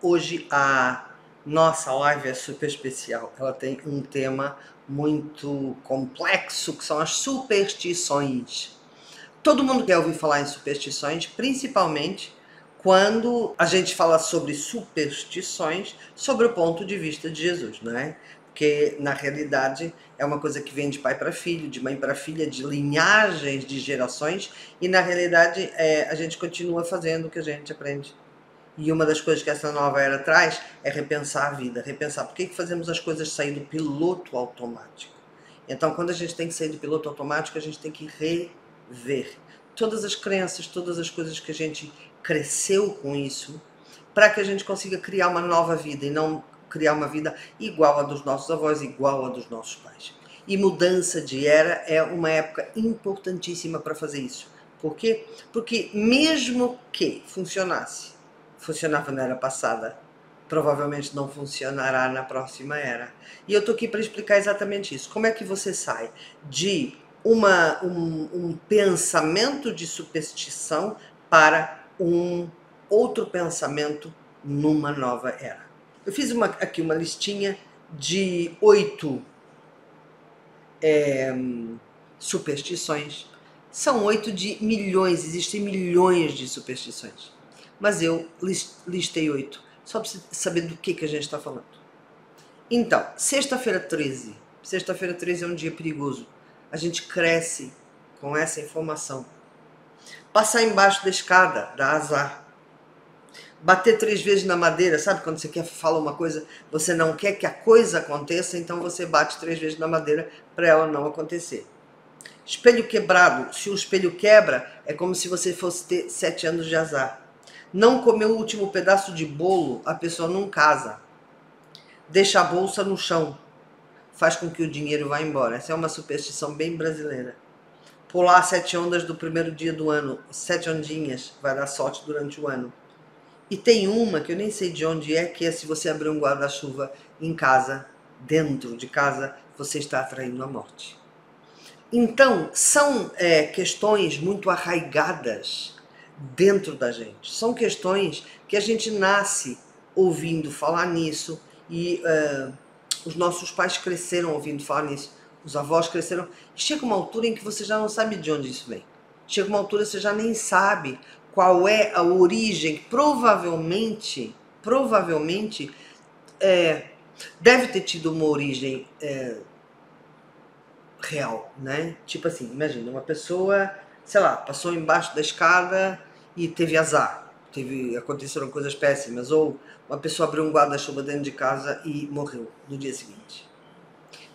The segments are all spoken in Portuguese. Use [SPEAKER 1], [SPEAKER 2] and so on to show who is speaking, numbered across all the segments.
[SPEAKER 1] Hoje a nossa live é super especial. Ela tem um tema muito complexo, que são as superstições. Todo mundo quer ouvir falar em superstições, principalmente quando a gente fala sobre superstições sobre o ponto de vista de Jesus, não é? Porque na realidade é uma coisa que vem de pai para filho, de mãe para filha, de linhagens, de gerações, e na realidade a gente continua fazendo o que a gente aprende. E uma das coisas que essa nova era traz é repensar a vida, repensar por que fazemos as coisas sair do piloto automático. Então, quando a gente tem que sair do piloto automático, a gente tem que rever todas as crenças, todas as coisas que a gente cresceu com isso, para que a gente consiga criar uma nova vida e não criar uma vida igual a dos nossos avós, igual a dos nossos pais. E mudança de era é uma época importantíssima para fazer isso. Por quê? Porque mesmo que funcionava na era passada, provavelmente não funcionará na próxima era. E eu tô aqui para explicar exatamente isso. Como é que você sai de um pensamento de superstição para um outro pensamento numa nova era? Eu fiz aqui uma listinha de 8 superstições. São 8 de milhões, existem milhões de superstições. Mas eu listei 8, só para você saber do que a gente está falando. Então, sexta-feira 13. Sexta-feira 13 é um dia perigoso. A gente cresce com essa informação. Passar embaixo da escada dá azar. Bater 3 vezes na madeira, sabe quando você quer falar uma coisa, você não quer que a coisa aconteça, então você bate 3 vezes na madeira para ela não acontecer. Espelho quebrado, se o espelho quebra, é como se você fosse ter 7 anos de azar. Não comer o último pedaço de bolo, a pessoa não casa. Deixa a bolsa no chão, faz com que o dinheiro vá embora. Essa é uma superstição bem brasileira. Pular 7 ondas do primeiro dia do ano, 7 ondinhas, vai dar sorte durante o ano. E tem uma que eu nem sei de onde é, que é se você abrir um guarda-chuva em casa, dentro de casa, você está atraindo a morte. Então, são questões muito arraigadas dentro da gente. São questões que a gente nasce ouvindo falar nisso e os nossos pais cresceram ouvindo falar nisso, os avós cresceram. E chega uma altura em que você já não sabe de onde isso vem. Chega uma altura que você já nem sabe qual é a origem. Provavelmente deve ter tido uma origem real, né? Tipo assim, imagina, uma pessoa, sei lá, passou embaixo da escada e teve azar, aconteceram coisas péssimas, ou uma pessoa abriu um guarda-chuva dentro de casa e morreu no dia seguinte.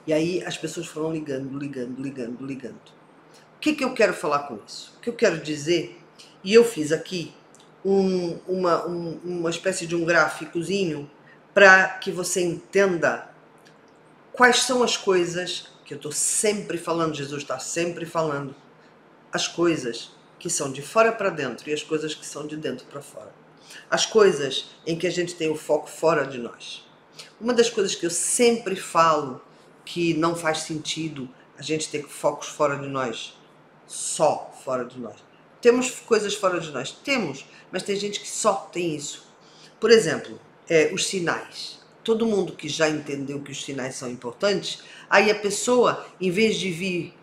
[SPEAKER 1] E aí as pessoas foram ligando. O que eu quero falar com isso? O que eu quero dizer, e eu fiz aqui uma espécie de um gráficozinho para que você entenda quais são as coisas que eu estou sempre falando, Jesus está sempre falando, as coisas que são de fora para dentro e as coisas que são de dentro para fora. As coisas em que a gente tem o foco fora de nós. Uma das coisas que eu sempre falo que não faz sentido a gente ter focos fora de nós, só fora de nós. Temos coisas fora de nós? Temos, mas tem gente que só tem isso. Por exemplo, os sinais. Todo mundo que já entendeu que os sinais são importantes, aí a pessoa, em vez de vir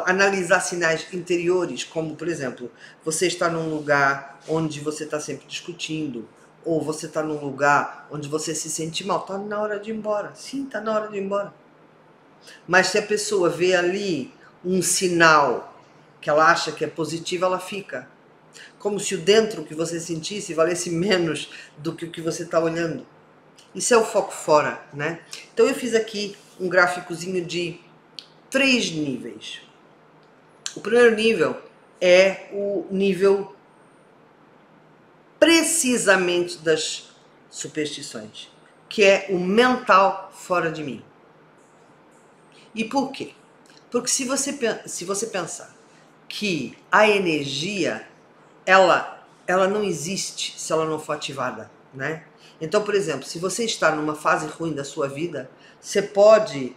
[SPEAKER 1] analisar sinais interiores, como, por exemplo, você está num lugar onde você está sempre discutindo, ou você está num lugar onde você se sente mal, está na hora de ir embora. Sim, está na hora de ir embora. Mas se a pessoa vê ali um sinal que ela acha que é positivo, ela fica. Como se o dentro que você sentisse valesse menos do que o que você está olhando. Isso é o foco fora, né? Então eu fiz aqui um gráficozinho de 3 níveis. O primeiro nível é o nível precisamente das superstições, que é o mental fora de mim. E por quê? Porque se você pensar que a energia ela não existe se ela não for ativada, né? Então, por exemplo, se você está numa fase ruim da sua vida, você pode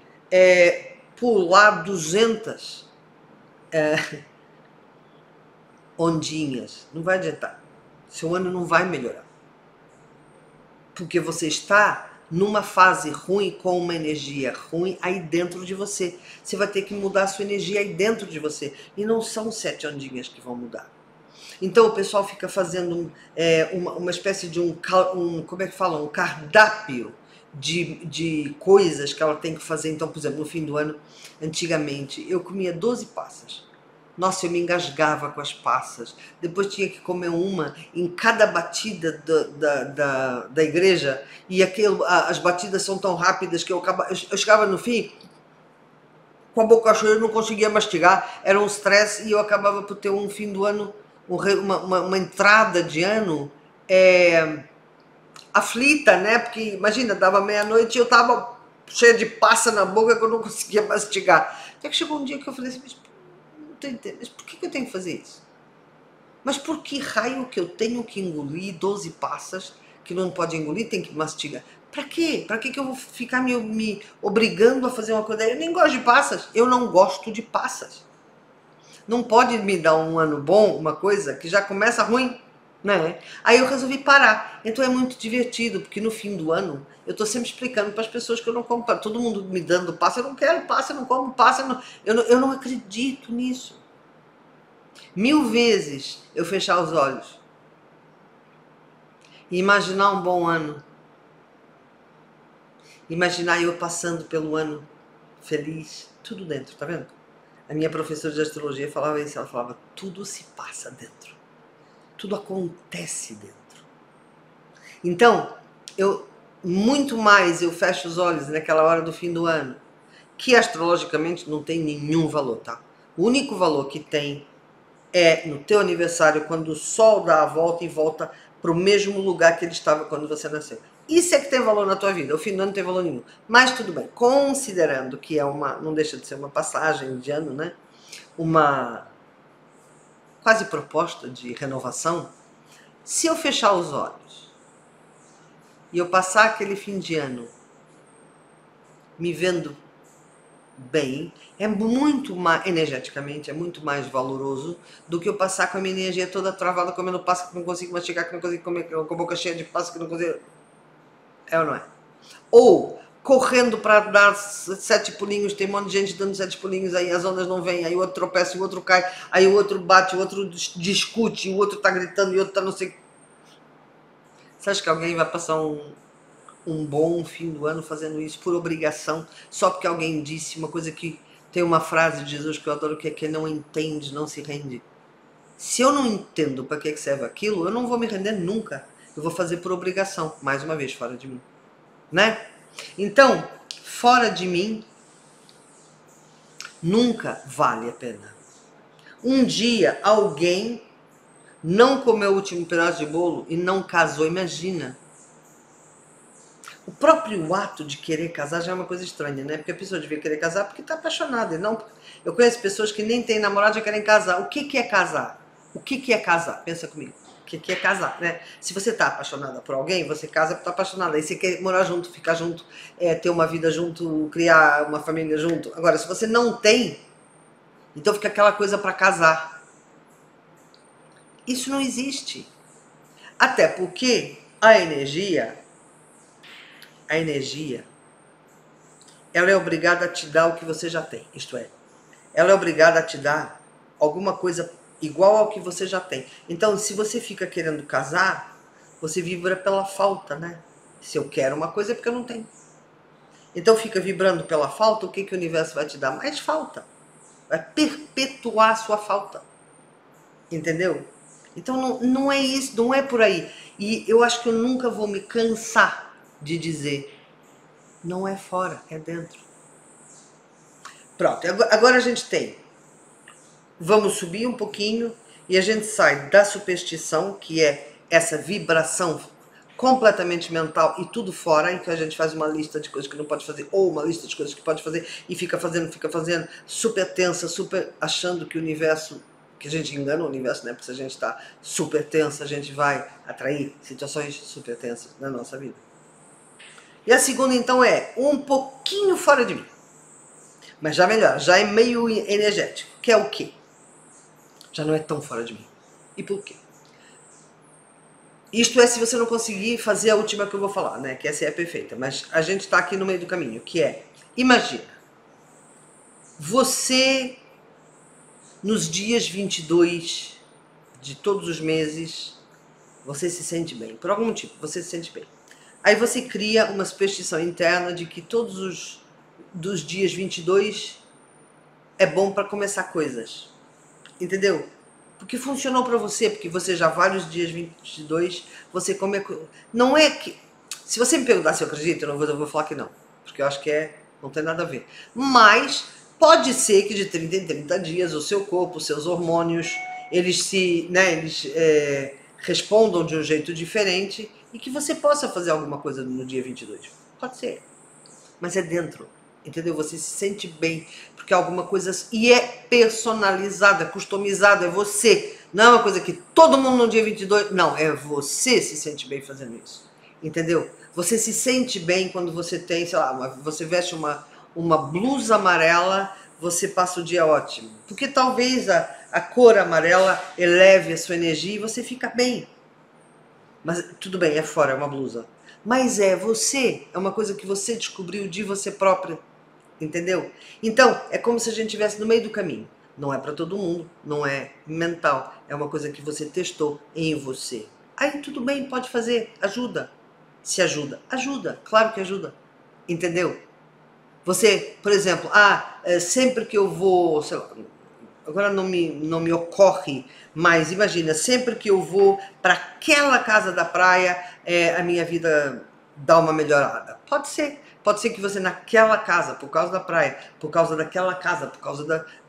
[SPEAKER 1] pular 200 ondinhas, não vai adiantar. Seu ano não vai melhorar. porque você está numa fase ruim, com uma energia ruim aí dentro de você. Você vai ter que mudar a sua energia aí dentro de você. E não são 7 ondinhas que vão mudar. Então o pessoal fica fazendo uma espécie de como é que fala? Um cardápio de coisas que ela tem que fazer. Então, por exemplo, no fim do ano, antigamente, eu comia 12 passas. Nossa, eu me engasgava com as passas. Depois tinha que comer uma em cada batida da igreja. E as batidas são tão rápidas que eu chegava no fim com a boca cheia, eu não conseguia mastigar. Era um estresse e eu acabava por ter um fim do ano, uma entrada de ano aflita, né? Porque imagina, dava meia-noite e eu tava cheia de passa na boca que eu não conseguia mastigar. Até que chegou um dia que eu falei assim, mas não tô entendendo, mas por que eu tenho que fazer isso? Mas por que raio que eu tenho que engolir 12 passas que não pode engolir, tem que mastigar? Pra quê? Pra que eu vou ficar me obrigando a fazer uma coisa? Eu nem gosto de passas, eu não gosto de passas. Não pode me dar um ano bom, uma coisa que já começa ruim, né? Aí eu resolvi parar. Então é muito divertido, porque no fim do ano eu tô sempre explicando para as pessoas que eu não como. Todo mundo me dando passa, eu não quero passa, eu não como passa, eu não acredito nisso. 1000 vezes eu fechar os olhos e imaginar um bom ano. Imaginar eu passando pelo ano feliz, tudo dentro, tá vendo? A minha professora de astrologia falava isso, ela falava, tudo se passa dentro. Tudo acontece dentro. Então, muito mais eu fecho os olhos naquela hora do fim do ano, que astrologicamente não tem nenhum valor, tá? O único valor que tem é no teu aniversário, quando o sol dá a volta e volta para o mesmo lugar que ele estava quando você nasceu. Isso é que tem valor na tua vida. O fim do ano não tem valor nenhum. Mas tudo bem, considerando que não deixa de ser uma passagem de ano, né? Uma quase proposta de renovação. Se eu fechar os olhos e eu passar aquele fim de ano me vendo bem, é muito mais, energeticamente, é muito mais valoroso do que eu passar com a minha energia toda travada, comendo passa que não consigo mastigar, que não consigo comer, com a boca cheia de passa que não consigo. É ou não é? Ou correndo para dar 7 pulinhos, tem um monte de gente dando 7 pulinhos, aí as ondas não vêm, aí o outro tropeça, o outro cai, aí o outro bate, o outro discute, o outro tá gritando, e o outro tá não sei. Você acha que alguém vai passar um bom fim do ano fazendo isso por obrigação, só porque alguém disse uma coisa que tem uma frase de Jesus que eu adoro, que é quem não entende não se rende. Se eu não entendo para que serve aquilo, eu não vou me render nunca. Eu vou fazer por obrigação, mais uma vez, fora de mim. Né? Então, fora de mim, nunca vale a pena. Um dia, alguém não comeu o último pedaço de bolo e não casou, imagina. O próprio ato de querer casar já é uma coisa estranha, né? Porque a pessoa devia querer casar porque está apaixonada. E não... Eu conheço pessoas que nem têm namorado e já querem casar. O que é casar? O que é casar? Pensa comigo. O que é casar, né? Se você está apaixonada por alguém, você casa porque está apaixonada. Aí você quer morar junto, ficar junto, ter uma vida junto, criar uma família junto. Agora, se você não tem, então fica aquela coisa para casar. Isso não existe. Até porque a energia, ela é obrigada a te dar o que você já tem. Isto é, ela é obrigada a te dar alguma coisa igual ao que você já tem. Então, se você fica querendo casar, você vibra pela falta, né? Se eu quero uma coisa é porque eu não tenho. Então, fica vibrando pela falta, o que o universo vai te dar? Mais falta. Vai perpetuar a sua falta. Entendeu? Então, não é isso, não é por aí. E eu acho que eu nunca vou me cansar de dizer, não é fora, é dentro. Pronto, agora a gente tem, vamos subir um pouquinho e a gente sai da superstição, que é essa vibração completamente mental e tudo fora, em que a gente faz uma lista de coisas que não pode fazer, ou uma lista de coisas que pode fazer, e fica fazendo, super tensa, super achando que o universo, que a gente engana o universo, né? Porque se a gente está super tensa, a gente vai atrair situações super tensas na nossa vida. E a segunda, então, é um pouquinho fora de mim. Mas já melhor, já é meio energético. Que é o quê? Já não é tão fora de mim. E por quê? Isto é se você não conseguir fazer a última que eu vou falar, né? Que essa é a perfeita. Mas a gente está aqui no meio do caminho, que é, imagina, você nos dias 22 de todos os meses, você se sente bem. Por algum motivo, você se sente bem. Aí você cria uma superstição interna de que todos os dos dias 22 é bom para começar coisas. Entendeu? Porque funcionou para você, porque você já vários dias 22, você come... Não é que... Se você me perguntar se eu acredito, eu vou falar que não. Porque eu acho que não tem nada a ver. Mas pode ser que de 30 em 30 dias o seu corpo, os seus hormônios, eles respondam de um jeito diferente e que você possa fazer alguma coisa no dia 22. Pode ser. Mas é dentro, entendeu? Você se sente bem, porque é alguma coisa... E é personalizada, customizada, é você. Não é uma coisa que todo mundo no dia 22... Não, é você se sente bem fazendo isso, entendeu? Você se sente bem quando você tem, sei lá, você veste uma blusa amarela, você passa o dia ótimo. Porque talvez a cor amarela eleve a sua energia e você fica bem. Mas tudo bem, é fora, é uma blusa. Mas é você, é uma coisa que você descobriu de você própria, entendeu? Então, é como se a gente estivesse no meio do caminho. Não é para todo mundo, não é mental, é uma coisa que você testou em você. Aí tudo bem, pode fazer, ajuda. Se ajuda, ajuda, claro que ajuda, entendeu? Você, por exemplo, sempre que eu vou, sei lá, agora não me ocorre, mas imagina, sempre que eu vou para aquela casa da praia, a minha vida dá uma melhorada. Pode ser que você naquela casa, por causa da praia, por causa daquela casa,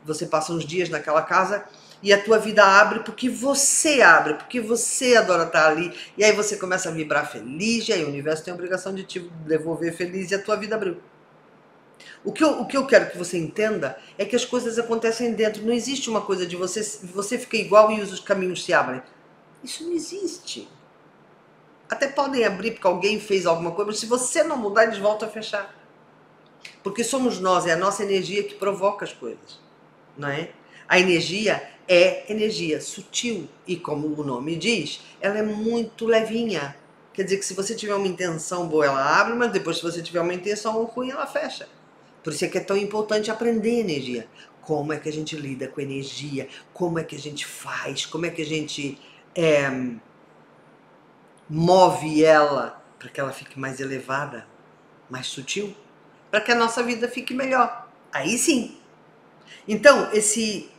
[SPEAKER 1] você passa uns dias naquela casa e a tua vida abre porque você abre, porque você adora estar ali, e aí você começa a vibrar feliz, e aí o universo tem a obrigação de te devolver feliz e a tua vida abriu. O que eu quero que você entenda é que as coisas acontecem dentro. Não existe uma coisa de você fica igual e os caminhos se abrem. Isso não existe. Até podem abrir porque alguém fez alguma coisa, mas se você não mudar, eles voltam a fechar. Porque somos nós, é a nossa energia que provoca as coisas, não é? A energia é energia sutil e, como o nome diz, ela é muito levinha. Quer dizer que se você tiver uma intenção boa, ela abre, mas depois se você tiver uma intenção ruim, ela fecha. Por isso é que é tão importante aprender energia. Como é que a gente lida com energia, como é que a gente faz, como é que a gente move ela para que ela fique mais elevada, mais sutil, para que a nossa vida fique melhor. Aí sim. Então, esse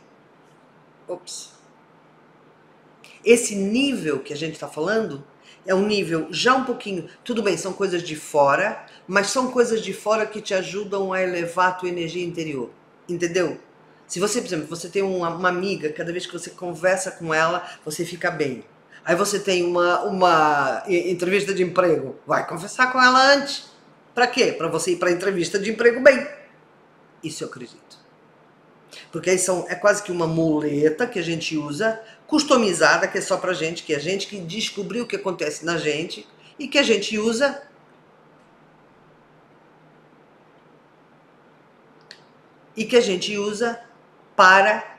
[SPEAKER 1] nível que a gente está falando é um nível já um pouquinho... Tudo bem, são coisas de fora, mas são coisas de fora que te ajudam a elevar a tua energia interior. Entendeu? Se você, por exemplo, você tem uma amiga, cada vez que você conversa com ela, você fica bem. Aí você tem uma entrevista de emprego, vai conversar com ela antes. Para quê? Para você ir para a entrevista de emprego bem. Isso eu acredito. Porque aí é quase que uma muleta que a gente usa, customizada, que é só pra gente, que é a gente que descobriu o que acontece na gente e que a gente usa para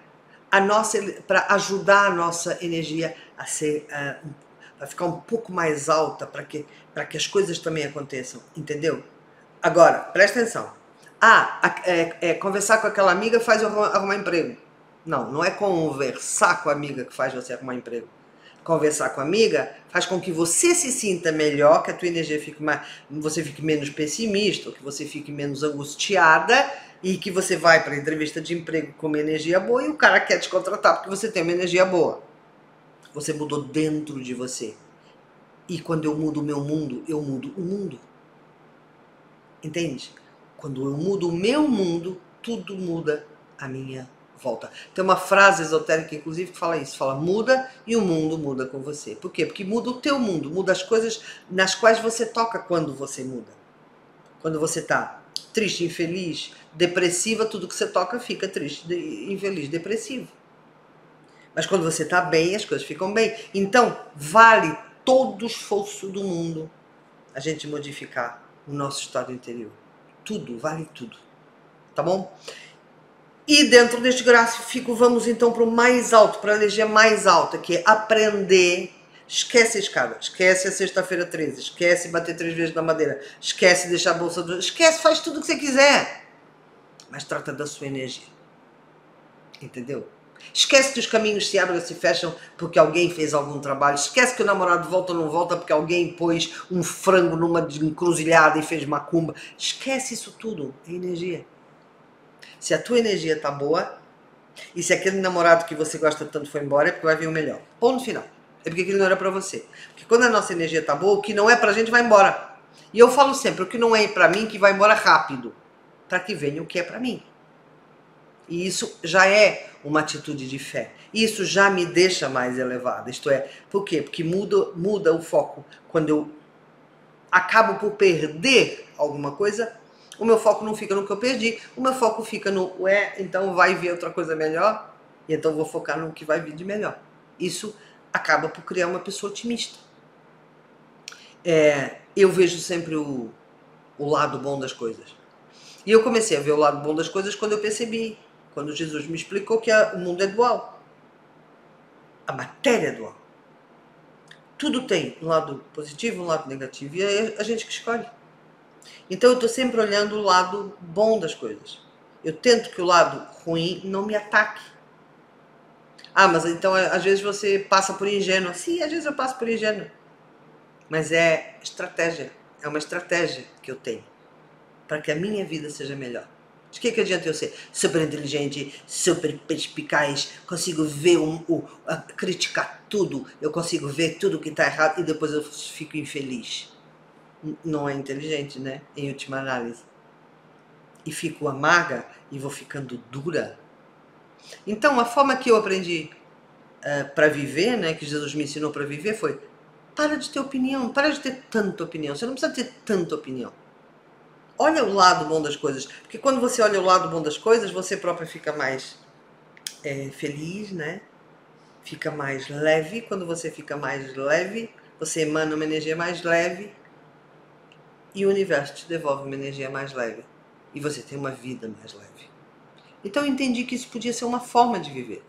[SPEAKER 1] ajudar a nossa energia a ficar um pouco mais alta, para que as coisas também aconteçam, entendeu? Agora, presta atenção. Conversar com aquela amiga faz eu arrumar emprego. Não, não é conversar com a amiga que faz você arrumar emprego. Conversar com a amiga faz com que você se sinta melhor, que a tua energia você fique menos pessimista, ou que você fique menos angustiada, e que você vai para a entrevista de emprego com uma energia boa e o cara quer te contratar porque você tem uma energia boa. Você mudou dentro de você. E quando eu mudo o meu mundo, eu mudo o mundo. Entende? Quando eu mudo o meu mundo, tudo muda a minha volta. Tem uma frase esotérica, inclusive, que fala isso. Fala, muda e o mundo muda com você. Por quê? Porque muda o teu mundo, muda as coisas nas quais você toca quando você muda. Quando você está triste, infeliz, depressiva, tudo que você toca fica triste, infeliz, depressivo. Mas quando você está bem, as coisas ficam bem. Então, vale todo o esforço do mundo a gente modificar o nosso estado interior. Tudo, vale tudo. Tá bom? E dentro deste gráfico, vamos então para o mais alto, para a energia mais alta, que é aprender. Esquece a escada, esquece a sexta-feira 13, esquece bater 3 vezes na madeira, esquece deixar a bolsa do... Esquece, faz tudo o que você quiser. Mas trata da sua energia. Entendeu? Esquece que os caminhos se abrem ou se fecham porque alguém fez algum trabalho. Esquece que o namorado volta ou não volta porque alguém pôs um frango numa encruzilhada e fez macumba. Esquece isso tudo. É energia. Se a tua energia tá boa e se aquele namorado que você gosta tanto foi embora, é porque vai vir o melhor. Ou no final. É porque aquilo não era pra você. Porque quando a nossa energia tá boa, o que não é pra gente vai embora. E eu falo sempre, o que não é pra mim, que vai embora rápido. Pra que venha o que é pra mim. E isso já é uma atitude de fé. Isso já me deixa mais elevada. Isto é, por quê? Porque muda o foco. Quando eu acabo por perder alguma coisa, o meu foco não fica no que eu perdi, o meu foco fica no, então vai vir outra coisa melhor, e então vou focar no que vai vir de melhor. Isso acaba por criar uma pessoa otimista. Eu vejo sempre o lado bom das coisas. E eu comecei a ver o lado bom das coisas quando eu percebi, quando Jesus me explicou que o mundo é dual. A matéria é dual. Tudo tem um lado positivo, um lado negativo, e é a gente que escolhe. Então eu estou sempre olhando o lado bom das coisas. Eu tento que o lado ruim não me ataque. Ah, mas então às vezes você passa por ingênuo. Sim, às vezes eu passo por ingênuo. Mas é estratégia. É uma estratégia que eu tenho para que a minha vida seja melhor. De que adianta eu ser super inteligente, super perspicaz, consigo ver, criticar tudo, eu consigo ver tudo que está errado e depois eu fico infeliz. Não é inteligente, né? Em última análise. E fico amarga e vou ficando dura. Então, a forma que eu aprendi para viver, né, que Jesus me ensinou para viver foi: para de ter opinião, para de ter tanta opinião. Você não precisa ter tanta opinião. Olha o lado bom das coisas, porque quando você olha o lado bom das coisas, você própria fica mais feliz, né? Fica mais leve. Quando você fica mais leve, você emana uma energia mais leve e o universo te devolve uma energia mais leve. E você tem uma vida mais leve. Então eu entendi que isso podia ser uma forma de viver.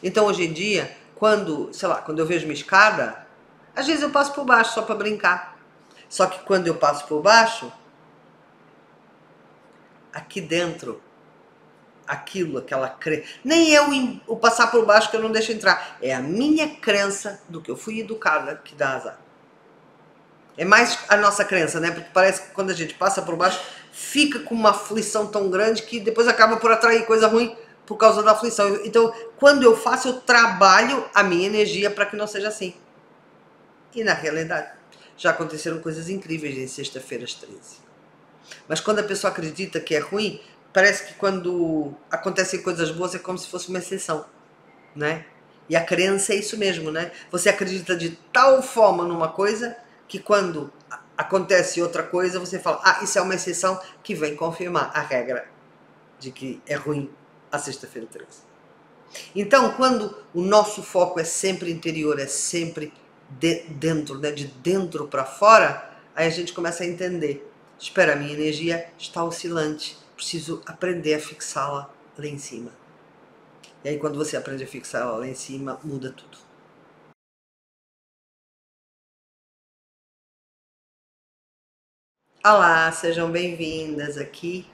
[SPEAKER 1] Então hoje em dia, quando eu vejo uma escada, às vezes eu passo por baixo só para brincar. Só que quando eu passo por baixo, aqui dentro, aquela crença. Nem o passar por baixo que eu não deixo entrar. É a minha crença do que eu fui educada que dá azar. É mais a nossa crença, né? Porque parece que quando a gente passa por baixo, fica com uma aflição tão grande que depois acaba por atrair coisa ruim por causa da aflição. Então, quando eu faço, eu trabalho a minha energia para que não seja assim. E na realidade, já aconteceram coisas incríveis em sexta-feiras 13. Mas quando a pessoa acredita que é ruim, parece que quando acontecem coisas boas é como se fosse uma exceção, né? E a crença é isso mesmo, né? Você acredita de tal forma numa coisa que quando acontece outra coisa, você fala, isso é uma exceção que vem confirmar a regra de que é ruim a sexta-feira 13. Então, quando o nosso foco é sempre interior, é sempre dentro, né? De dentro para fora, aí a gente começa a entender. Espera, a minha energia está oscilante, preciso aprender a fixá-la lá em cima. E aí quando você aprende a fixá-la lá em cima, muda tudo. Olá, sejam bem-vindas aqui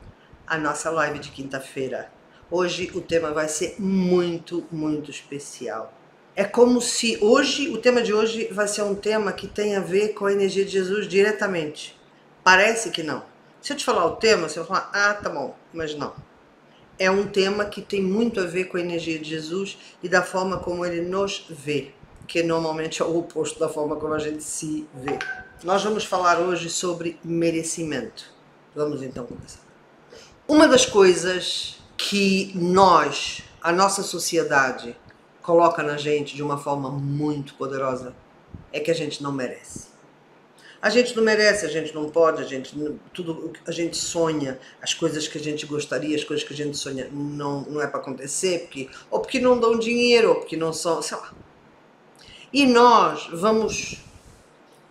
[SPEAKER 1] à nossa live de quinta-feira. Hoje o tema vai ser muito, muito especial. É como se o tema de hoje vai ser um tema que tem a ver com a energia de Jesus diretamente. Parece que não. Se eu te falar o tema, você vai falar, tá bom, mas não. É um tema que tem muito a ver com a energia de Jesus e da forma como ele nos vê, que normalmente é o oposto da forma como a gente se vê. Nós vamos falar hoje sobre merecimento. Vamos então começar. Uma das coisas que a nossa sociedade, coloca na gente de uma forma muito poderosa é que a gente não merece. A gente não merece, a gente não pode, tudo a gente sonha, as coisas que a gente gostaria, as coisas que a gente sonha não é para acontecer, porque não dão dinheiro, ou porque não são, sei lá. E nós vamos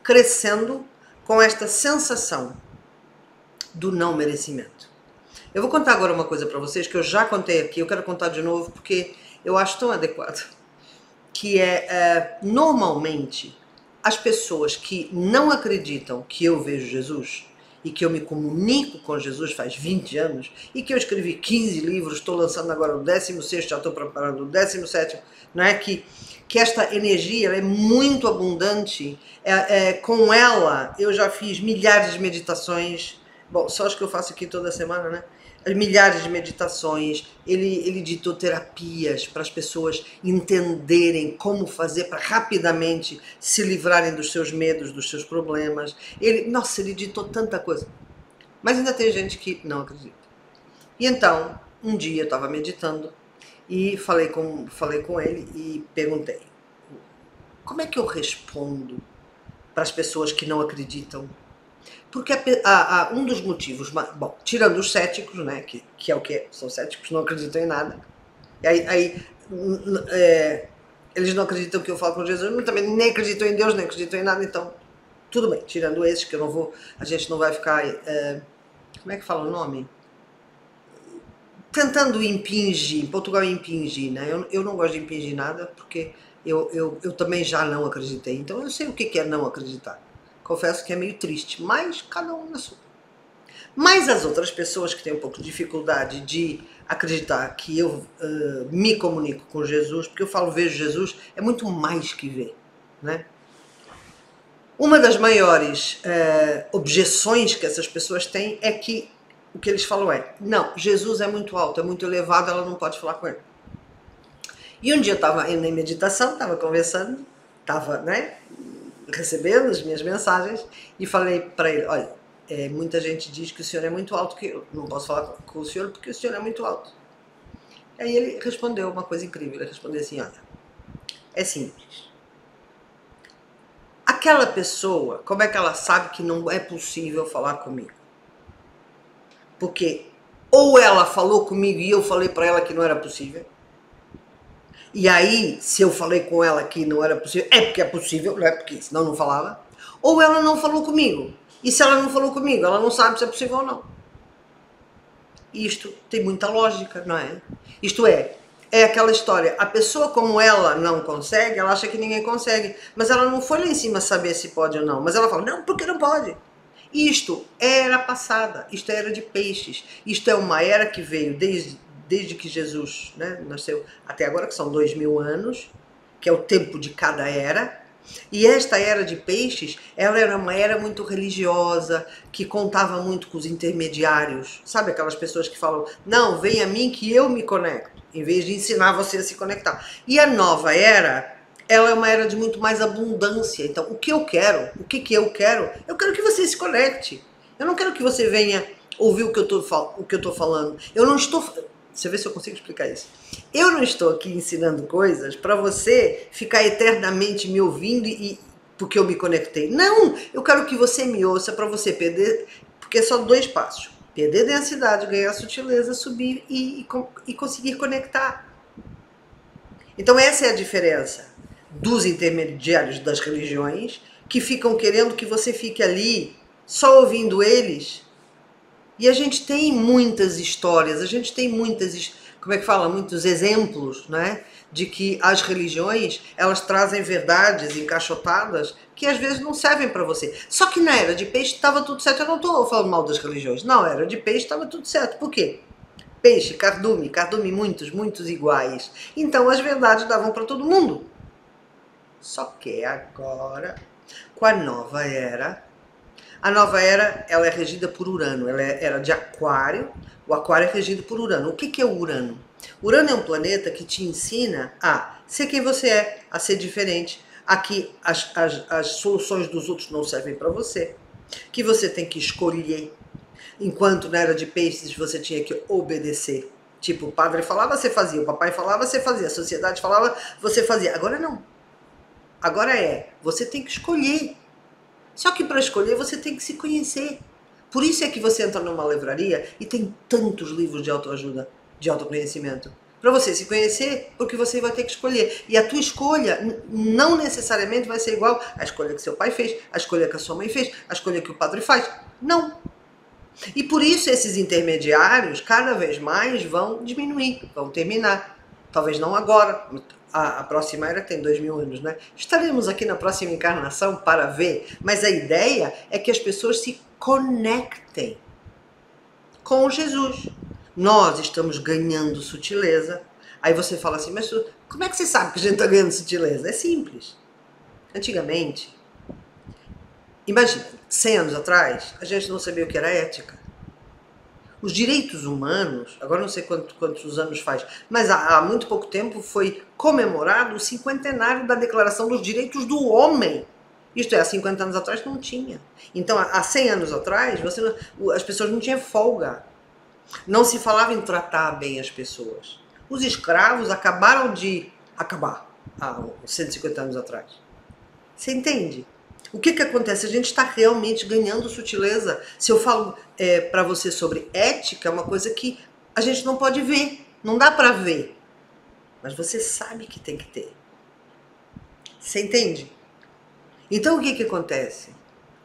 [SPEAKER 1] crescendo com esta sensação do não merecimento. Eu vou contar agora uma coisa para vocês que eu já contei aqui, eu quero contar de novo porque eu acho tão adequado, que normalmente as pessoas que não acreditam que eu vejo Jesus e que eu me comunico com Jesus faz 20 anos e que eu escrevi 15 livros, estou lançando agora o 16º, já estou preparando o 17º, não é? Que esta energia ela é muito abundante, com ela eu já fiz milhares de meditações, bom, só as que eu faço aqui toda semana, né? Milhares de meditações, ele ditou terapias para as pessoas entenderem como fazer para rapidamente se livrarem dos seus medos, dos seus problemas. Nossa, ele ditou tanta coisa. Mas ainda tem gente que não acredita. E então, um dia eu estava meditando e falei com ele e perguntei: como é que eu respondo para as pessoas que não acreditam? Porque um dos motivos, bom, tirando os céticos, né, que é o que são céticos, não acreditam em nada, e aí eles não acreditam que eu falo com Jesus, mas também nem acreditam em Deus, nem acreditam em nada, então tudo bem, tirando esses que eu não vou, a gente não vai ficar, como é que fala o nome? Tentando impingir, em Portugal impingir, né, eu não gosto de impingir nada, porque eu também já não acreditei, então eu sei o que é não acreditar. Confesso que é meio triste, mas cada um na sua. Mas as outras pessoas que têm um pouco de dificuldade de acreditar que eu me comunico com Jesus, porque eu falo vejo Jesus, é muito mais que ver, né? Uma das maiores objeções que essas pessoas têm é que o que eles falam é: não, Jesus é muito alto, é muito elevado, ela não pode falar com ele. E um dia eu estava indo em meditação, estava conversando, estava, né, recebendo as minhas mensagens e falei para ele: olha, muita gente diz que o senhor é muito alto, que eu não posso falar com o senhor porque o senhor é muito alto. Aí ele respondeu uma coisa incrível, ele respondeu assim: olha, é simples. Aquela pessoa, como é que ela sabe que não é possível falar comigo? Porque ou ela falou comigo e eu falei para ela que não era possível, e aí, se eu falei com ela que não era possível, é porque é possível, não é porque senão não falava. Ou ela não falou comigo. E se ela não falou comigo, ela não sabe se é possível ou não. Isto tem muita lógica, não é? Isto é aquela história, a pessoa como ela não consegue, ela acha que ninguém consegue. Mas ela não foi lá em cima saber se pode ou não. Mas ela fala: não, porque não pode. Isto é era passada, isto é era de peixes. Isto é uma era que veio desde que Jesus, né, nasceu até agora, que são 2000 anos, que é o tempo de cada era. E esta era de peixes, ela era uma era muito religiosa, que contava muito com os intermediários. Sabe aquelas pessoas que falam: não, vem a mim que eu me conecto, em vez de ensinar você a se conectar. E a nova era, ela é uma era de muito mais abundância. Então, o que eu quero? O que eu quero? Eu quero que você se conecte. Eu não quero que você venha ouvir o que eu estou falando. Eu não estou... Deixa eu ver se eu consigo explicar isso. Eu não estou aqui ensinando coisas para você ficar eternamente me ouvindo porque eu me conectei. Não! Eu quero que você me ouça para você perder... Porque são 2 passos. Perder densidade, ganhar sutileza, subir e conseguir conectar. Então essa é a diferença dos intermediários das religiões, que ficam querendo que você fique ali só ouvindo eles. E a gente tem muitas histórias, a gente tem muitas, como é que fala, muitos exemplos, né, de que as religiões, elas trazem verdades encaixotadas que às vezes não servem para você. Só que na era de peixe estava tudo certo. Eu não estou falando mal das religiões. Não, era de peixe estava tudo certo. Por quê? Peixe, cardume, muitos iguais. Então as verdades davam para todo mundo. Só que agora, com a nova era, ela é regida por Urano, ela era de Aquário, o Aquário é regido por Urano. O que é o Urano? Urano é um planeta que te ensina a ser quem você é, a ser diferente, a que as soluções dos outros não servem para você, que você tem que escolher. Enquanto na era de peixes você tinha que obedecer. Tipo, o padre falava, você fazia, o papai falava, você fazia, a sociedade falava, você fazia. Agora não. Agora você tem que escolher. Só que para escolher você tem que se conhecer. Por isso é que você entra numa livraria e tem tantos livros de autoajuda, de autoconhecimento. Para você se conhecer, porque você vai ter que escolher. E a tua escolha não necessariamente vai ser igual à escolha que seu pai fez, à escolha que a sua mãe fez, à escolha que o padre faz. Não. E por isso esses intermediários cada vez mais vão diminuir, vão terminar. Talvez não agora, a próxima era tem 2000 anos, né? Estaremos aqui na próxima encarnação para ver, mas a ideia é que as pessoas se conectem com Jesus. Nós estamos ganhando sutileza. Aí você fala assim, mas como é que você sabe que a gente está ganhando sutileza? É simples. Antigamente, imagina, 100 anos atrás, a gente não sabia o que era ética. Os direitos humanos, agora não sei quantos anos faz, mas há muito pouco tempo foi comemorado o 50º da Declaração dos Direitos do Homem. Isto é, há 50 anos atrás não tinha. Então, há 100 anos atrás, as pessoas não tinham folga. Não se falava em tratar bem as pessoas. Os escravos acabaram de acabar há 150 anos atrás. Você entende? O que acontece? A gente está realmente ganhando sutileza. Se eu falo para você sobre ética, é uma coisa que a gente não pode ver, não dá para ver. Mas você sabe que tem que ter. Você entende? Então o que acontece?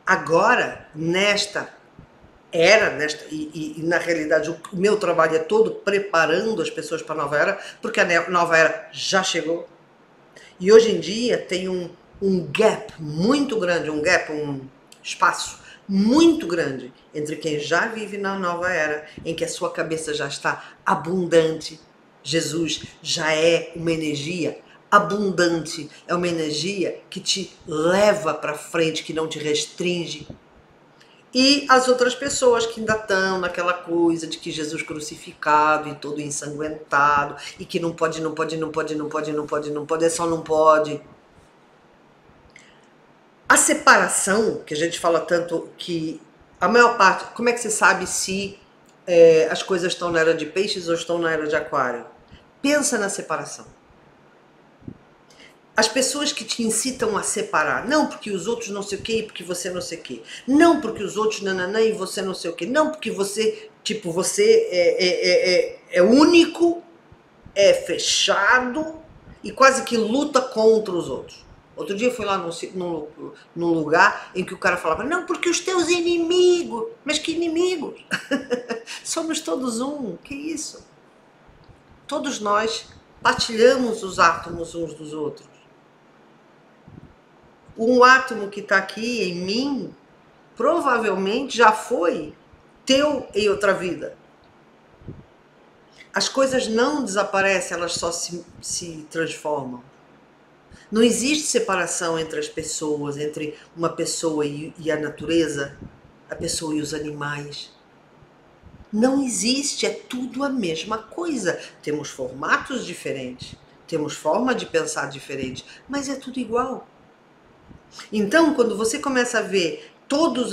[SPEAKER 1] Agora, nesta era, e na realidade o meu trabalho é todo preparando as pessoas para a nova era, porque a nova era já chegou. E hoje em dia tem um gap muito grande, um espaço muito grande entre quem já vive na nova era, em que a sua cabeça já está abundante. Jesus já é uma energia abundante, é uma energia que te leva para frente, que não te restringe. E as outras pessoas que ainda estão naquela coisa de que Jesus crucificado e todo ensanguentado, e que não pode, é só não pode. A separação, que a gente fala tanto que a maior parte... Como é que você sabe se as coisas estão na era de peixes ou estão na era de aquário? Pensa na separação. As pessoas que te incitam a separar, não porque os outros não sei o que e porque você não sei o que, não porque os outros nananã e você não sei o que, não porque você, tipo, você é único, é fechado e quase que luta contra os outros. Outro dia eu fui lá num lugar em que o cara falava, não, porque os teus inimigos, mas que inimigos? Somos todos um, que isso? Todos nós partilhamos os átomos uns dos outros. Um átomo que está aqui em mim, provavelmente já foi teu em outra vida. As coisas não desaparecem, elas só se transformam. Não existe separação entre as pessoas, entre uma pessoa e a natureza, a pessoa e os animais. Não existe, é tudo a mesma coisa. Temos formatos diferentes, temos forma de pensar diferente, mas é tudo igual. Então, quando você começa a ver todas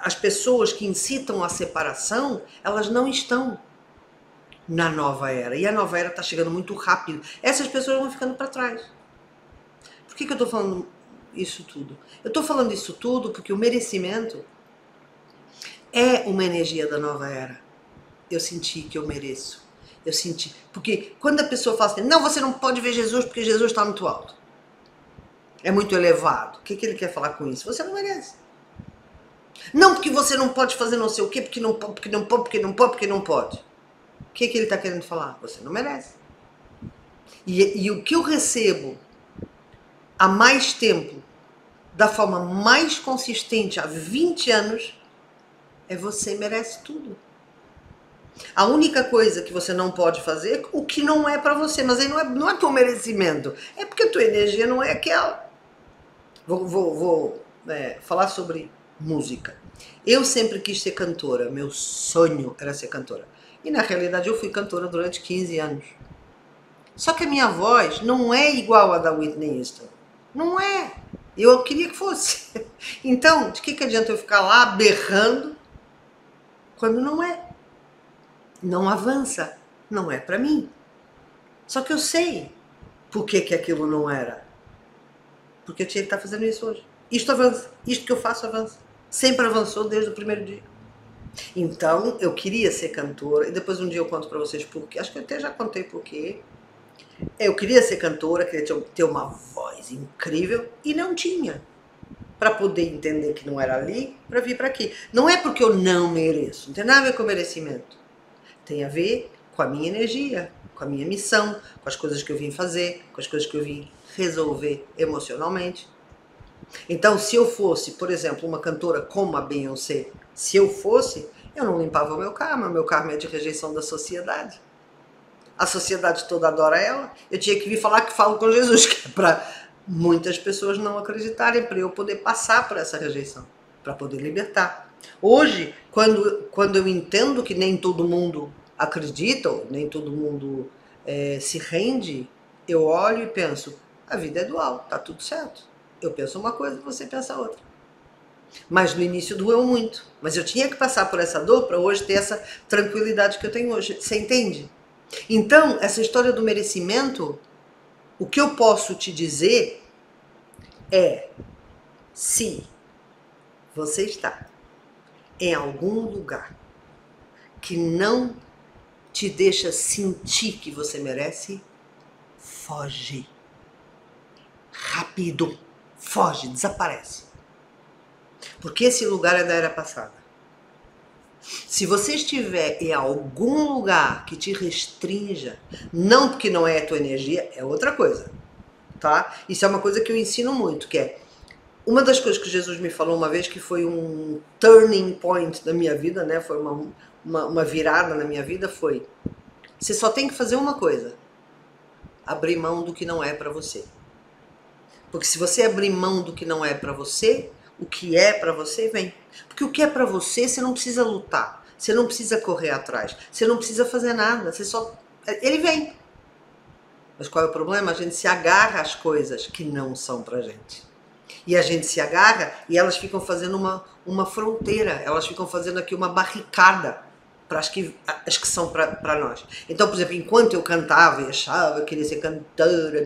[SPEAKER 1] as pessoas que incitam a separação, elas não estão na nova era. E a nova era está chegando muito rápido. Essas pessoas vão ficando para trás. Por que eu estou falando isso tudo? Eu estou falando isso tudo porque o merecimento é uma energia da nova era. Eu senti que eu mereço. Eu senti. Porque quando a pessoa fala assim, não, você não pode ver Jesus porque Jesus está muito alto. É muito elevado. O que ele quer falar com isso? Você não merece. Não porque você não pode fazer não sei o quê, porque não pode, porque não pode, porque não pode, porque não pode. O que ele está querendo falar? Você não merece. E o que eu recebo há mais tempo, da forma mais consistente, há 20 anos, é você merece tudo. A única coisa que você não pode fazer é o que não é para você, mas aí não é teu merecimento, é porque a tua energia não é aquela. Vou falar sobre música. Eu sempre quis ser cantora, meu sonho era ser cantora. E na realidade eu fui cantora durante 15 anos. Só que a minha voz não é igual a da Whitney Houston. Não é. Eu queria que fosse. Então, de que adianta eu ficar lá berrando quando não é? Não avança. Não é pra mim. Só que eu sei por que aquilo não era. Porque eu tinha que estar fazendo isso hoje. Isto avança. Isto que eu faço avança. Sempre avançou desde o primeiro dia. Então, eu queria ser cantora. E depois um dia eu conto pra vocês por quê. Acho que eu até já contei por quê. Eu queria ser cantora, queria ter uma voz incrível. E não tinha. Para poder entender que não era ali, para vir para aqui. Não é porque eu não mereço. Não tem nada a ver com merecimento. Tem a ver com a minha energia. com a minha missão, com as coisas que eu vim fazer, com as coisas que eu vim resolver emocionalmente. Então, se eu fosse, por exemplo, uma cantora como a Beyoncé, se eu fosse, eu não limpava o meu karma é de rejeição da sociedade. A sociedade toda adora ela. Eu tinha que vir falar que falo com Jesus, que é para muitas pessoas não acreditarem, para eu poder passar por essa rejeição, para poder libertar. Hoje, quando eu entendo que nem todo mundo acredita, ou nem todo mundo se rende, eu olho e penso, a vida é dual, tá tudo certo. Eu penso uma coisa e você pensa outra. Mas no início doeu muito. Mas eu tinha que passar por essa dor para hoje ter essa tranquilidade que eu tenho hoje. Você entende? Então, essa história do merecimento, o que eu posso te dizer é, se você está em algum lugar que não te deixa sentir que você merece, foge. Rápido. Foge, desaparece. Porque esse lugar é da era passada. Se você estiver em algum lugar que te restrinja, não porque não é a tua energia, é outra coisa, tá? Isso é uma coisa que eu ensino muito, que é uma das coisas que Jesus me falou uma vez, que foi um turning point da minha vida, né? Foi uma virada na minha vida, foi: você só tem que fazer uma coisa, abrir mão do que não é pra você. Porque se você abrir mão do que não é pra você, o que é pra você vem. Porque o que é pra você, você não precisa lutar, você não precisa correr atrás, você não precisa fazer nada, você só... ele vem. Mas qual é o problema? A gente se agarra às coisas que não são pra gente. E a gente se agarra e elas ficam fazendo uma fronteira, elas ficam fazendo aqui uma barricada para as que são para nós. Então, por exemplo, enquanto eu cantava e achava que queria ser cantora,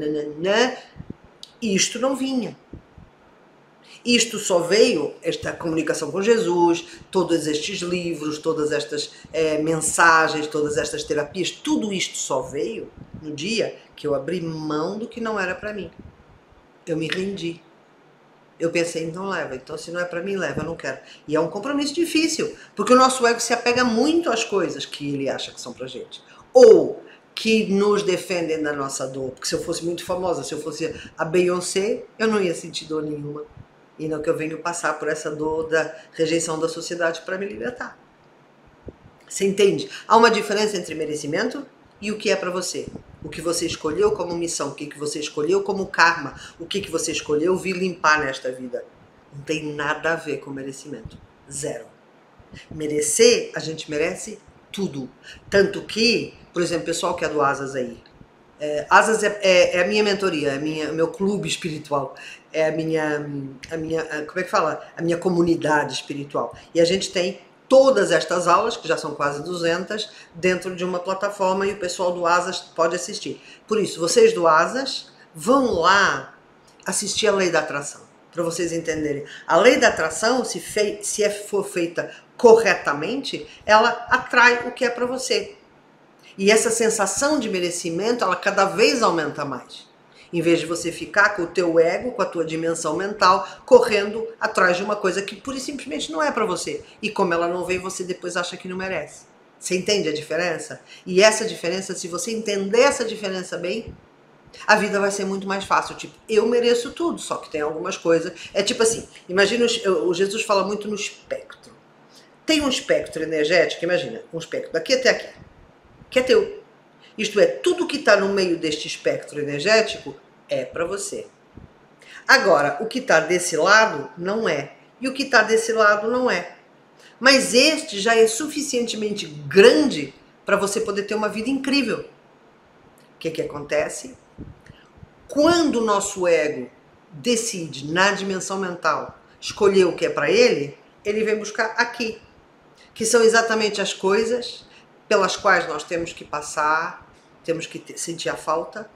[SPEAKER 1] isto não vinha. Isto só veio, esta comunicação com Jesus, todos estes livros, todas estas mensagens, todas estas terapias, tudo isto só veio no dia que eu abri mão do que não era para mim. Eu me rendi. Eu pensei, então leva. Então se não é para mim, leva, eu não quero. E é um compromisso difícil, porque o nosso ego se apega muito às coisas que ele acha que são pra gente. Ou que nos defendem da nossa dor. Porque se eu fosse muito famosa, se eu fosse a Beyoncé, eu não ia sentir dor nenhuma. E não que eu venho passar por essa dor da rejeição da sociedade para me libertar. Você entende? Há uma diferença entre merecimento e o que é para você. O que você escolheu como missão, o que você escolheu como karma, o que você escolheu vir limpar nesta vida. Não tem nada a ver com merecimento. Zero. Merecer, a gente merece tudo. Tanto que, por exemplo, o pessoal que é do Asas aí, Asas é a minha mentoria, é o meu clube espiritual, é a minha, como é que fala? A minha comunidade espiritual. E a gente tem todas estas aulas, que já são quase 200, dentro de uma plataforma e o pessoal do Asas pode assistir. Por isso, vocês do Asas vão lá assistir a Lei da Atração, para vocês entenderem. A Lei da Atração, se for feita corretamente, ela atrai o que é para você. E essa sensação de merecimento, ela cada vez aumenta mais. Em vez de você ficar com o teu ego, com a tua dimensão mental, correndo atrás de uma coisa que pura e simplesmente não é para você. E como ela não vem, você depois acha que não merece. Você entende a diferença? E essa diferença, se você entender essa diferença bem, a vida vai ser muito mais fácil. Tipo, eu mereço tudo, só que tem algumas coisas. É tipo assim, imagina, o Jesus fala muito no espectro. Tem um espectro energético, imagina, um espectro daqui até aqui, que é teu. Isto é, tudo que está no meio deste espectro energético é para você. Agora, o que está desse lado não é. E o que está desse lado não é. Mas este já é suficientemente grande para você poder ter uma vida incrível. O que acontece? Quando o nosso ego decide, na dimensão mental, escolher o que é para ele, ele vem buscar aqui. Que são exatamente as coisas pelas quais nós temos que passar, temos que sentir a falta,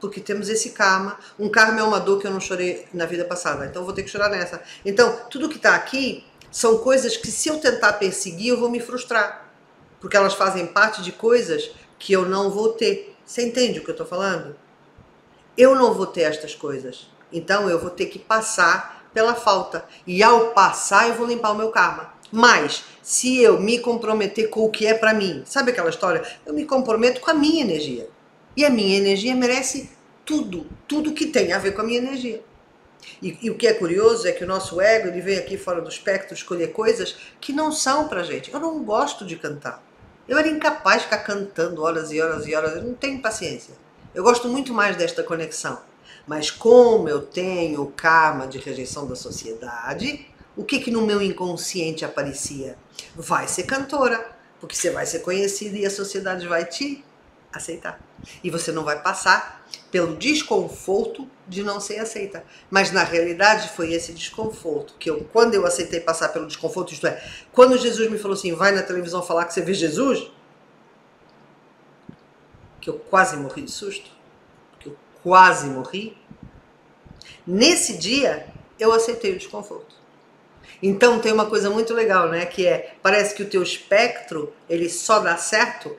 [SPEAKER 1] porque temos esse karma. Um karma é uma dor que eu não chorei na vida passada, então eu vou ter que chorar nessa. Então, tudo que está aqui são coisas que, se eu tentar perseguir, eu vou me frustrar, porque elas fazem parte de coisas que eu não vou ter. Você entende o que eu estou falando? Eu não vou ter estas coisas, então eu vou ter que passar pela falta. E ao passar, eu vou limpar o meu karma. Mas, se eu me comprometer com o que é pra mim, sabe aquela história? Eu me comprometo com a minha energia. E a minha energia merece tudo, tudo que tem a ver com a minha energia. E o que é curioso é que o nosso ego, ele vem aqui fora do espectro escolher coisas que não são pra gente. Eu não gosto de cantar. Eu era incapaz de ficar cantando horas e horas e horas, eu não tenho paciência. Eu gosto muito mais desta conexão. Mas como eu tenho o karma de rejeição da sociedade, o que no meu inconsciente aparecia? Vai ser cantora, porque você vai ser conhecida e a sociedade vai te aceitar. E você não vai passar pelo desconforto de não ser aceita. Mas na realidade foi esse desconforto que quando eu aceitei passar pelo desconforto, isto é, quando Jesus me falou assim, vai na televisão falar que você vê Jesus, que eu quase morri de susto, que eu quase morri, nesse dia eu aceitei o desconforto. Então tem uma coisa muito legal, né, que parece que o teu espectro, ele só dá certo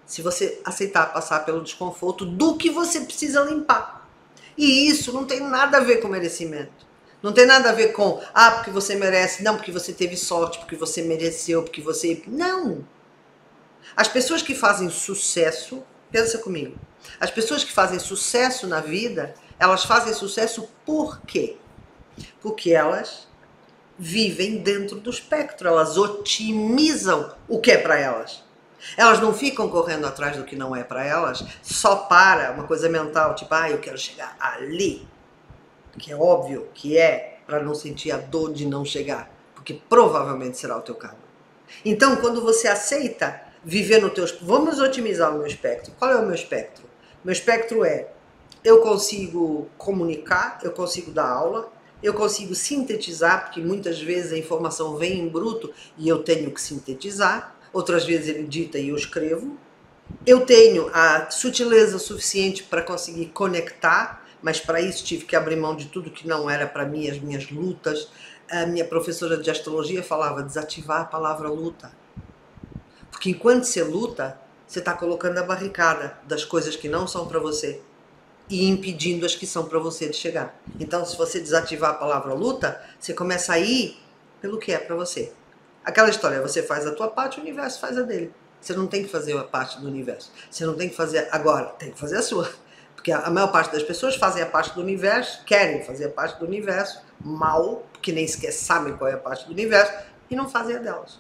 [SPEAKER 1] se você aceitar passar pelo desconforto do que você precisa limpar. E isso não tem nada a ver com merecimento. Não tem nada a ver com, porque você merece, não, porque você teve sorte, porque você mereceu, porque você... Não! As pessoas que fazem sucesso, pensa comigo, as pessoas que fazem sucesso na vida, elas fazem sucesso por quê? Porque elas vivem dentro do espectro, elas otimizam o que é para elas. Elas não ficam correndo atrás do que não é para elas, só para uma coisa mental, tipo, eu quero chegar ali, que é óbvio que é para não sentir a dor de não chegar, porque provavelmente será o teu karma. Então, quando você aceita viver no teu... Vamos otimizar o meu espectro. Qual é o meu espectro? Meu espectro é, eu consigo comunicar, eu consigo dar aula, eu consigo sintetizar, porque muitas vezes a informação vem em bruto e eu tenho que sintetizar, outras vezes ele dita e eu escrevo. Eu tenho a sutileza suficiente para conseguir conectar, mas para isso tive que abrir mão de tudo que não era para mim, as minhas lutas. A minha professora de astrologia falava, desativar a palavra luta. Porque enquanto você luta, você está colocando a barricada das coisas que não são para você e impedindo as que são para você de chegar. Então, se você desativar a palavra luta, você começa a ir pelo que é para você. Aquela história, você faz a tua parte, o universo faz a dele. Você não tem que fazer a parte do universo. Você não tem que fazer agora, tem que fazer a sua. Porque a maior parte das pessoas fazem a parte do universo, querem fazer a parte do universo, mal, porque nem sequer sabem qual é a parte do universo, e não fazem a delas.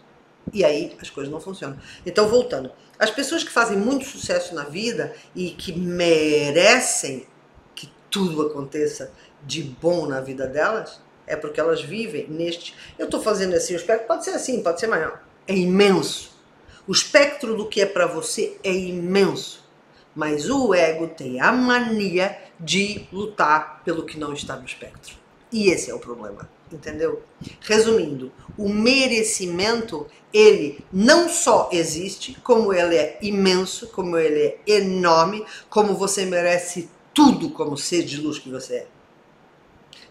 [SPEAKER 1] E aí as coisas não funcionam. Então, voltando. As pessoas que fazem muito sucesso na vida e que merecem que tudo aconteça de bom na vida delas, é porque elas vivem neste... Eu estou fazendo assim, o espectro pode ser assim, pode ser maior. É imenso. O espectro do que é para você é imenso. Mas o ego tem a mania de lutar pelo que não está no espectro. E esse é o problema, entendeu? Resumindo, o merecimento, ele não só existe, como ele é imenso, como ele é enorme, como você merece tudo como ser de luz que você é.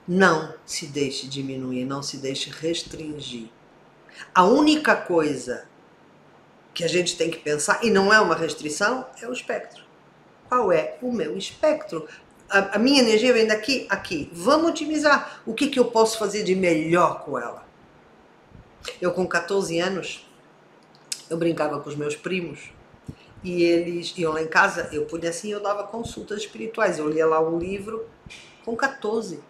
[SPEAKER 1] Não se deixe diminuir, não se deixe restringir. A única coisa que a gente tem que pensar, e não é uma restrição, é o espectro. Qual é o meu espectro? A minha energia vem daqui, aqui. Vamos otimizar. O que eu posso fazer de melhor com ela? Eu com 14 anos, eu brincava com os meus primos e eles iam lá em casa, eu punha assim, eu dava consultas espirituais. Eu lia lá um livro com 14.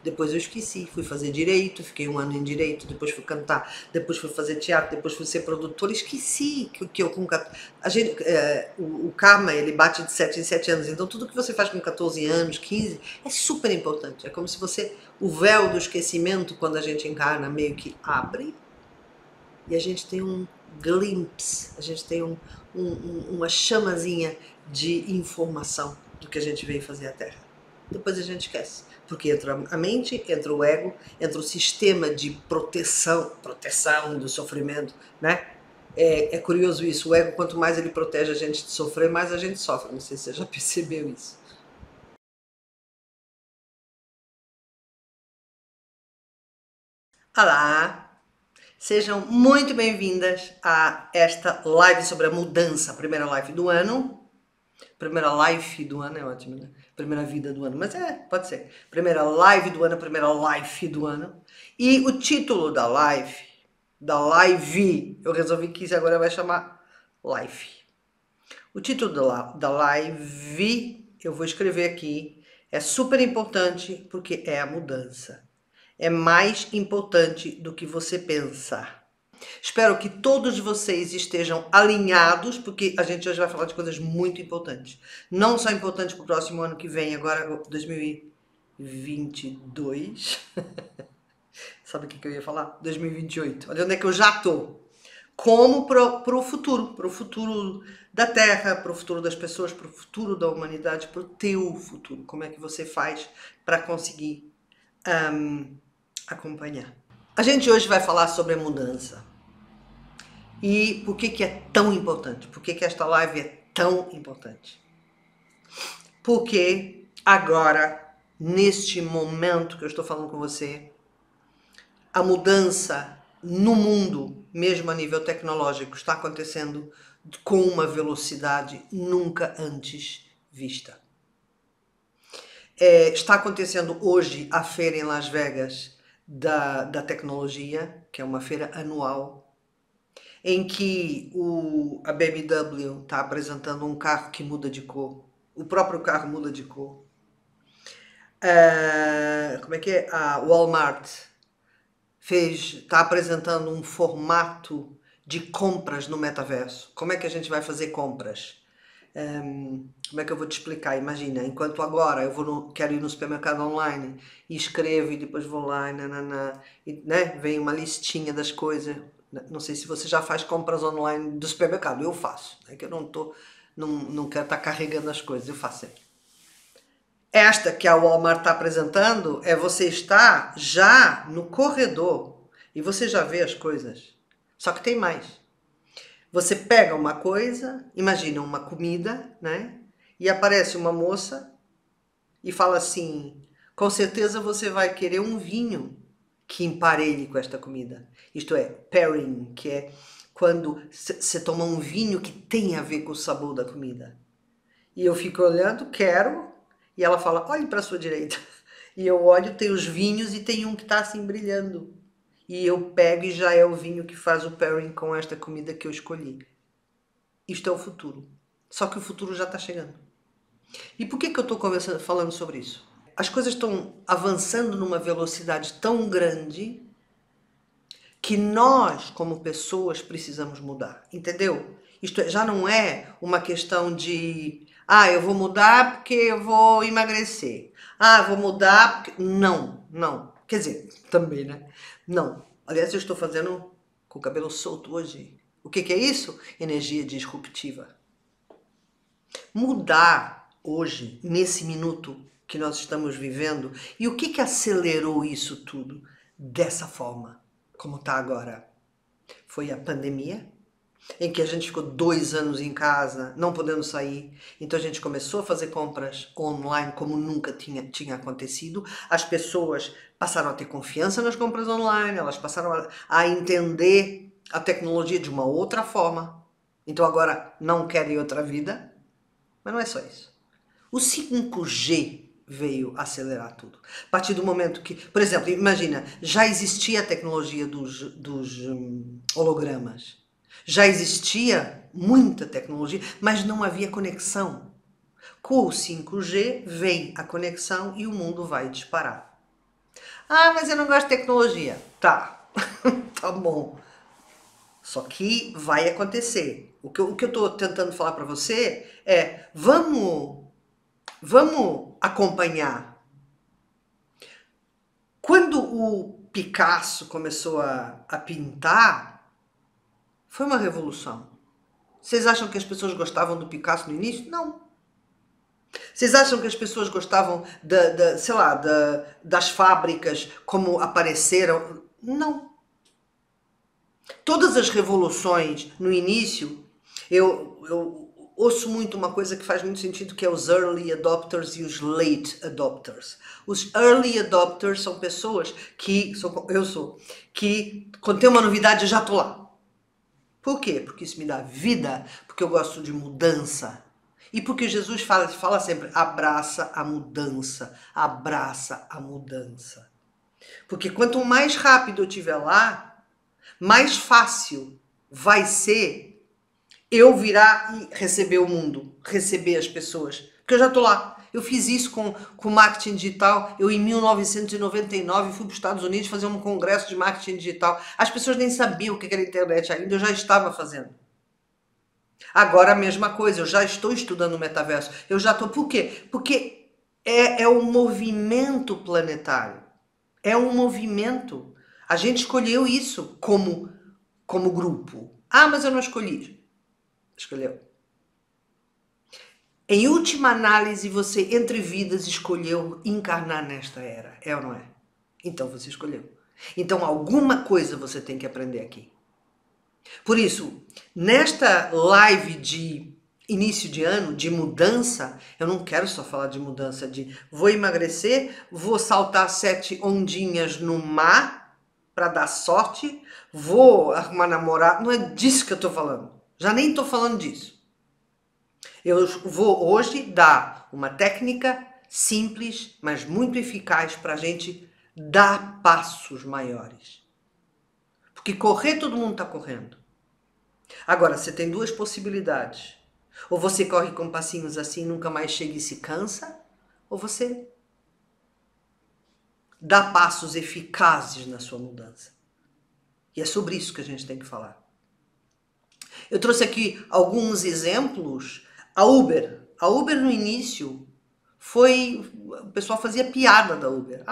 [SPEAKER 1] Depois eu esqueci, fui fazer direito, fiquei 1 ano em direito, depois fui cantar, depois fui fazer teatro, depois fui ser produtora, esqueci que eu com 14... o karma, ele bate de 7 em 7 anos, então tudo que você faz com 14 anos, 15, é super importante. É como se o véu do esquecimento, quando a gente encarna, meio que abre, e a gente tem um glimpse, a gente tem uma chamazinha de informação do que a gente veio fazer à Terra. Depois a gente esquece. Porque entra a mente, entra o ego, entra o sistema de proteção do sofrimento, né? É curioso isso, o ego, quanto mais ele protege a gente de sofrer, mais a gente sofre. Não sei se você já percebeu isso. Olá! Sejam muito bem-vindas a esta live sobre a mudança, a primeira live do ano. Primeira live do ano é ótimo, né? Primeira vida do ano, mas pode ser. Primeira live do ano, primeira live do ano. E o título da live, eu resolvi que isso agora vai chamar live. O título da live, eu vou escrever aqui, é super importante porque é a mudança. É mais importante do que você pensa. Espero que todos vocês estejam alinhados, porque a gente hoje vai falar de coisas muito importantes. Não só importantes para o próximo ano que vem, agora 2022. Sabe o que eu ia falar? 2028. Olha onde é que eu já tô. Como para o futuro da Terra, para o futuro das pessoas, para o futuro da humanidade, para o teu futuro. Como é que você faz para conseguir acompanhar? A gente hoje vai falar sobre a mudança. E por que é tão importante? Por que esta live é tão importante? Porque agora, neste momento que eu estou falando com você, a mudança no mundo, mesmo a nível tecnológico, está acontecendo com uma velocidade nunca antes vista. Está acontecendo hoje a feira em Las Vegas da tecnologia, que é uma feira anual, em que a BMW está apresentando um carro que muda de cor. O próprio carro muda de cor. Como é que é? A Walmart está apresentando um formato de compras no metaverso. Como é que a gente vai fazer compras? Como é que eu vou te explicar? Imagina, enquanto agora eu quero ir no supermercado online e escrevo e depois vou lá e né, vem uma listinha das coisas. Não sei se você já faz compras online do supermercado, eu faço. É que eu não quero estar carregando as coisas, eu faço sempre. Esta que a Walmart está apresentando é você estar já no corredor e você já vê as coisas. Só que tem mais. Você pega uma coisa, imagina uma comida, né? E aparece uma moça e fala assim: com certeza você vai querer um vinho que emparelhe com esta comida. Isto é, pairing, que é quando você toma um vinho que tem a ver com o sabor da comida. E eu fico olhando, quero, e ela fala: olhe para a sua direita. E eu olho, tem os vinhos e tem um que está assim brilhando. E eu pego e já é o vinho que faz o pairing com esta comida que eu escolhi. Isto é o futuro. Só que o futuro já está chegando. E por que eu estou falando sobre isso? As coisas estão avançando numa velocidade tão grande que nós, como pessoas, precisamos mudar. Entendeu? Isto já não é uma questão de eu vou mudar porque eu vou emagrecer. Vou mudar porque... Não. Quer dizer, também, né? Não. Aliás, eu estou fazendo com o cabelo solto hoje. O que é isso? Energia disruptiva. Mudar hoje, nesse minuto que nós estamos vivendo, e o que acelerou isso tudo dessa forma, como está agora? Foi a pandemia, em que a gente ficou 2 anos em casa, não podendo sair. Então a gente começou a fazer compras online como nunca tinha acontecido. As pessoas passaram a ter confiança nas compras online, elas passaram a entender a tecnologia de uma outra forma. Então agora não querem outra vida. Mas não é só isso. O 5G veio acelerar tudo. A partir do momento que, por exemplo, imagina, já existia a tecnologia dos hologramas. Já existia muita tecnologia, mas não havia conexão. Com o 5G vem a conexão e o mundo vai disparar. Mas eu não gosto de tecnologia. Tá, tá bom. Só que vai acontecer. O que eu estou tentando falar para você é, vamos acompanhar. Quando o Picasso começou a pintar, foi uma revolução. Vocês acham que as pessoas gostavam do Picasso no início? Não. Vocês acham que as pessoas gostavam das fábricas como apareceram? Não. Todas as revoluções no início, eu ouço muito uma coisa que faz muito sentido, que é os early adopters e os late adopters. Os early adopters são pessoas que, que quando tem uma novidade eu já estou lá. Por quê? Porque isso me dá vida, porque eu gosto de mudança. E porque Jesus fala sempre, abraça a mudança, abraça a mudança. Porque quanto mais rápido eu estiver lá, mais fácil vai ser eu virar e receber o mundo, receber as pessoas, porque eu já tô lá. Eu fiz isso com marketing digital. Eu, em 1999, fui para os Estados Unidos fazer um congresso de marketing digital. As pessoas nem sabiam o que era internet ainda, eu já estava fazendo. Agora a mesma coisa, eu já estou estudando o metaverso. Eu já estou. Por quê? Porque é um movimento planetário. É um movimento. A gente escolheu isso como grupo. Ah, mas eu não escolhi. Escolheu. Em última análise, você, entre vidas, escolheu encarnar nesta era. É ou não é? Então você escolheu. Então alguma coisa você tem que aprender aqui. Por isso, nesta live de início de ano, de mudança, eu não quero só falar de mudança, de vou emagrecer, vou saltar 7 ondinhas no mar para dar sorte, vou arrumar namorado. Não é disso que eu tô falando. Já nem tô falando disso. Eu vou hoje dar uma técnica simples, mas muito eficaz para a gente dar passos maiores. Porque correr todo mundo está correndo. Agora, você tem duas possibilidades. Ou você corre com passinhos assim, nunca mais chega e se cansa, ou você dá passos eficazes na sua mudança. E é sobre isso que a gente tem que falar. Eu trouxe aqui alguns exemplos. A Uber no início foi... O pessoal fazia piada da Uber.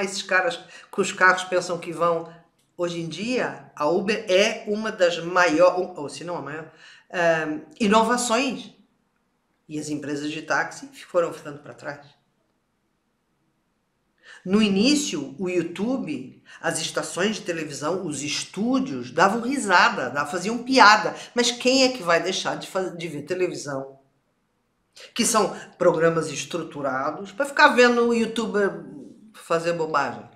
[SPEAKER 1] Esses caras com os carros pensam que vão... Hoje em dia, a Uber é uma das maiores, ou se não a maior, inovações. E as empresas de táxi foram ficando para trás. No início, o YouTube, as estações de televisão, os estúdios davam risada, faziam piada. Mas quem é que vai deixar de ver televisão? Que são programas estruturados para ficar vendo o YouTuber fazer bobagem.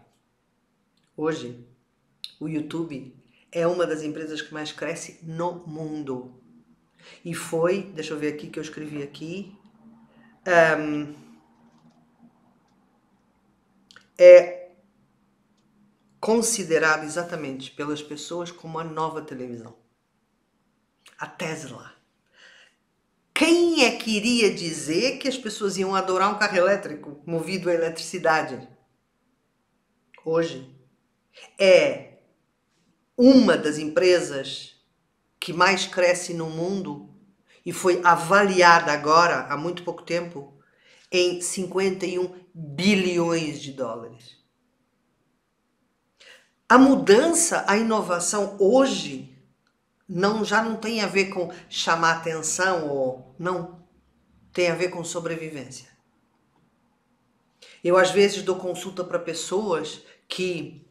[SPEAKER 1] Hoje, o YouTube é uma das empresas que mais cresce no mundo. E foi, deixa eu ver aqui que eu escrevi aqui, é considerado exatamente pelas pessoas como a nova televisão. A Tesla. Quem é que iria dizer que as pessoas iam adorar um carro elétrico movido a eletricidade? Hoje é uma das empresas que mais cresce no mundo e foi avaliada agora, há muito pouco tempo, em 51 bilhões de dólares. A mudança, a inovação hoje já não tem a ver com chamar atenção ou não, tem a ver com sobrevivência. Eu às vezes dou consulta para pessoas que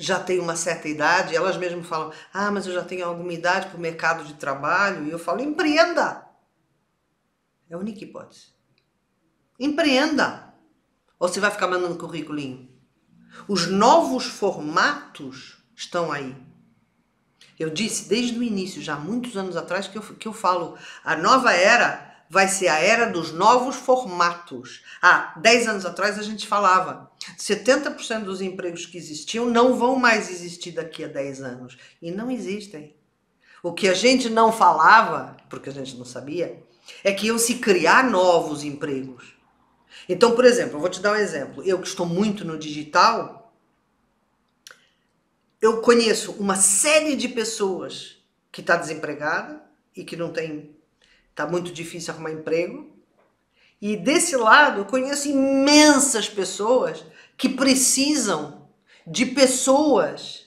[SPEAKER 1] já têm uma certa idade, elas mesmas falam, mas eu já tenho alguma idade para o mercado de trabalho, e eu falo, empreenda! É a única hipótese. Empreenda! Ou você vai ficar mandando currículo? Os novos formatos estão aí. Eu disse desde o início, já muitos anos atrás, que eu falo, a nova era vai ser a era dos novos formatos. Há 10 anos atrás a gente falava, 70% dos empregos que existiam não vão mais existir daqui a 10 anos. E não existem. O que a gente não falava, porque a gente não sabia, é que iam se criar novos empregos. Então, por exemplo, eu vou te dar um exemplo. Eu que estou muito no digital, eu conheço uma série de pessoas que está desempregada e que não tem, está muito difícil arrumar emprego. E desse lado, eu conheço imensas pessoas que precisam de pessoas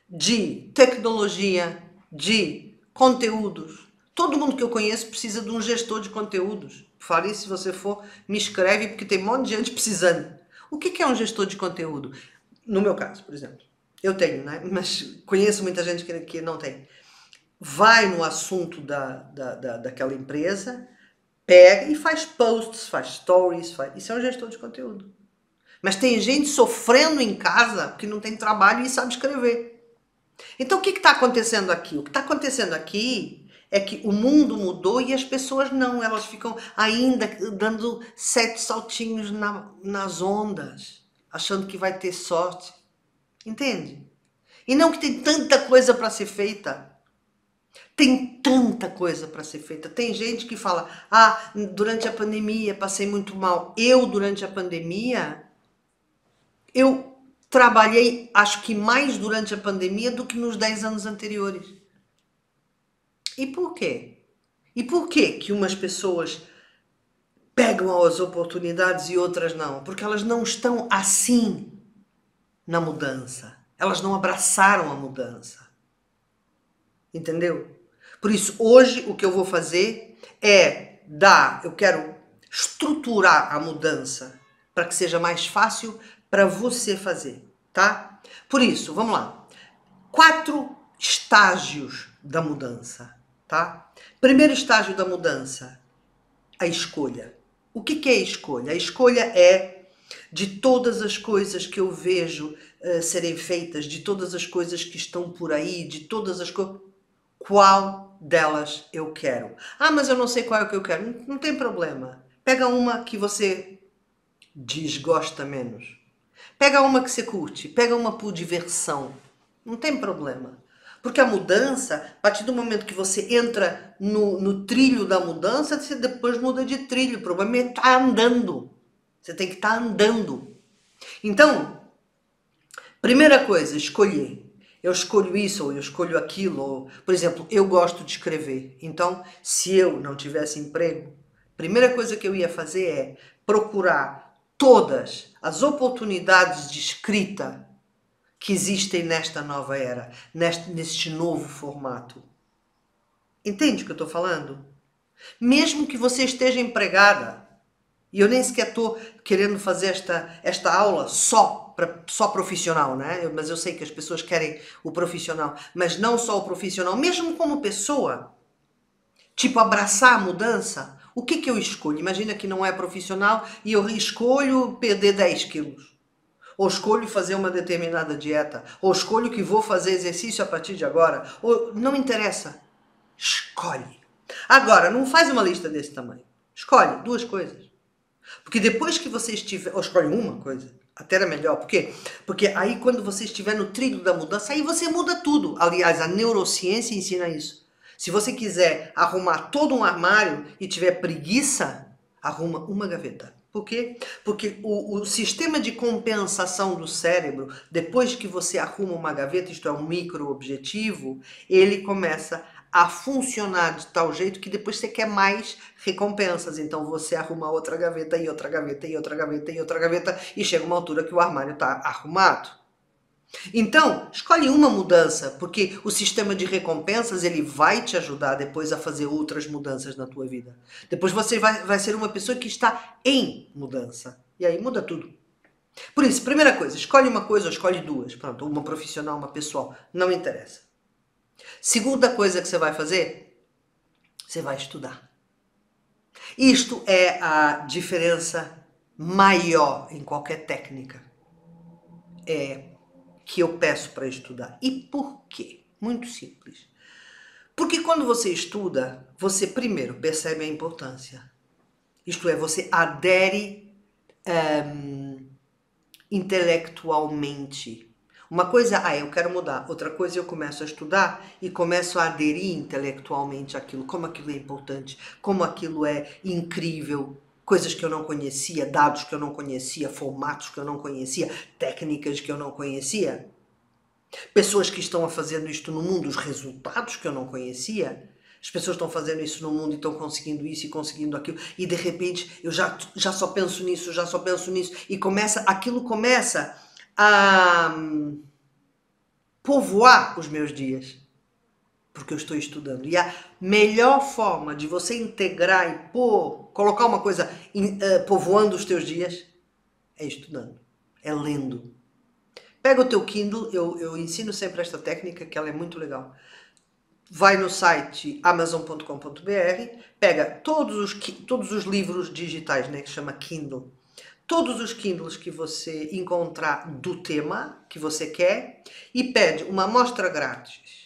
[SPEAKER 1] de tecnologia, de conteúdos. Todo mundo que eu conheço precisa de um gestor de conteúdos. Fale, se você for, me escreve, porque tem um monte de gente precisando. O que é um gestor de conteúdo? No meu caso, por exemplo. Eu tenho, né? Mas conheço muita gente que não tem. Vai no assunto daquela empresa, pega e faz posts, faz stories, isso é um gestor de conteúdo. Mas tem gente sofrendo em casa porque não tem trabalho e sabe escrever. Então o que está acontecendo aqui? O que está acontecendo aqui é que o mundo mudou e as pessoas não, elas ficam ainda dando 7 saltinhos nas ondas, achando que vai ter sorte. Entende? E não que tem tanta coisa para ser feita. Tem tanta coisa para ser feita. Tem gente que fala, durante a pandemia passei muito mal. Eu, durante a pandemia, eu trabalhei, acho que mais durante a pandemia do que nos 10 anos anteriores. E por quê? E por que que umas pessoas pegam as oportunidades e outras não? Porque elas não estão assim na mudança. Elas não abraçaram a mudança. Entendeu? Por isso, hoje, o que eu vou fazer é eu quero estruturar a mudança para que seja mais fácil para você fazer, tá? Por isso, vamos lá. 4 estágios da mudança, tá? Primeiro estágio da mudança, a escolha. O que é a escolha? A escolha é de todas as coisas que eu vejo serem feitas, de todas as coisas que estão por aí, de todas as coisas, qual delas eu quero? Mas eu não sei qual é o que eu quero. Não tem problema. Pega uma que você desgosta menos. Pega uma que você curte. Pega uma por diversão. Não tem problema. Porque a mudança, a partir do momento que você entra no trilho da mudança, você depois muda de trilho. O problema é estar andando. Você tem que estar andando. Então, primeira coisa, escolher. Eu escolho isso, ou eu escolho aquilo. Ou, por exemplo, eu gosto de escrever. Então, se eu não tivesse emprego, a primeira coisa que eu ia fazer é procurar todas as oportunidades de escrita que existem nesta nova era, neste novo formato. Entende o que eu estou falando? Mesmo que você esteja empregada, e eu nem sequer estou querendo fazer esta aula só profissional, né? Mas eu sei que as pessoas querem o profissional, mas não só o profissional, mesmo como pessoa. Tipo, abraçar a mudança. O que eu escolho? Imagina que não é profissional e eu escolho perder 10 quilos. Ou escolho fazer uma determinada dieta. Ou escolho que vou fazer exercício a partir de agora. Ou não interessa. Escolhe. Agora, não faz uma lista desse tamanho. Escolhe 2 coisas. Porque depois que você estiver... Ou escolhe uma coisa. Até era melhor. Por quê? Porque aí quando você estiver no trilho da mudança, aí você muda tudo. Aliás, a neurociência ensina isso. Se você quiser arrumar todo um armário e tiver preguiça, arruma uma gaveta. Por quê? Porque o sistema de compensação do cérebro, depois que você arruma uma gaveta, isto é, um micro-objetivo, ele começa a funcionar de tal jeito que depois você quer mais recompensas. Então você arruma outra gaveta e outra gaveta e outra gaveta e outra gaveta e chega uma altura que o armário está arrumado. Então, escolhe uma mudança, porque o sistema de recompensas ele vai te ajudar depois a fazer outras mudanças na tua vida. Depois você vai ser uma pessoa que está em mudança. E aí muda tudo. Por isso, primeira coisa, escolhe uma coisa ou escolhe 2. Pronto, uma profissional, uma pessoal. Não interessa. Segunda coisa que você vai fazer, você vai estudar. Isto é a diferença maior em qualquer técnica. Que eu peço para estudar. E por quê? Muito simples. Porque quando você estuda, você primeiro percebe a importância. Isto é, você adere intelectualmente. Uma coisa, eu quero mudar. Outra coisa, eu começo a estudar e começo a aderir intelectualmente àquilo. Como aquilo é importante, como aquilo é incrível. Coisas que eu não conhecia, dados que eu não conhecia, formatos que eu não conhecia, técnicas que eu não conhecia. Pessoas que estão fazendo isto no mundo, os resultados que eu não conhecia. As pessoas estão fazendo isso no mundo e estão conseguindo isso e conseguindo aquilo. E de repente eu já só penso nisso, já só penso nisso. E aquilo começa a povoar os meus dias. Porque eu estou estudando. E a melhor forma de você integrar e colocar uma coisa povoando os teus dias é estudando, é lendo. Pega o teu Kindle, eu ensino sempre esta técnica, que ela é muito legal. Vai no site amazon.com.br, pega todos os livros digitais, né, que chama Kindle. Todos os Kindles que você encontrar do tema que você quer e pede uma amostra grátis.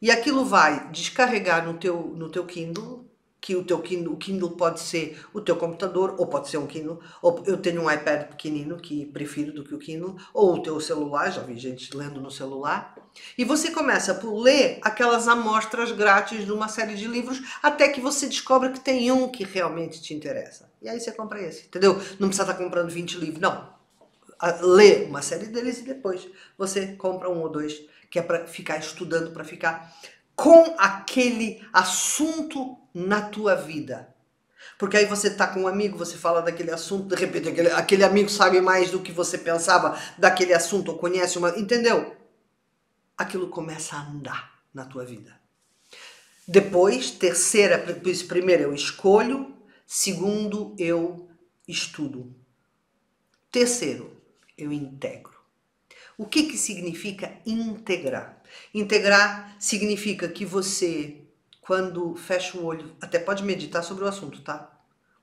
[SPEAKER 1] E aquilo vai descarregar no teu Kindle que o Kindle pode ser o teu computador, ou pode ser um Kindle, ou eu tenho um iPad pequenino, que prefiro do que o Kindle, ou o teu celular, já vi gente lendo no celular, e você começa por ler aquelas amostras grátis de uma série de livros, até que você descobre que tem um que realmente te interessa. E aí você compra esse, entendeu? Não precisa estar comprando 20 livros, não. Lê uma série deles e depois você compra um ou dois, que é para ficar estudando, para ficar com aquele assunto na tua vida. Porque aí você tá com um amigo, você fala daquele assunto, de repente aquele amigo sabe mais do que você pensava daquele assunto, ou conhece uma... Entendeu? Aquilo começa a andar na tua vida. Depois, primeiro eu escolho, segundo eu estudo. Terceiro, eu integro. O que significa integrar? Integrar significa que você, quando fecha o olho, até pode meditar sobre o assunto, tá?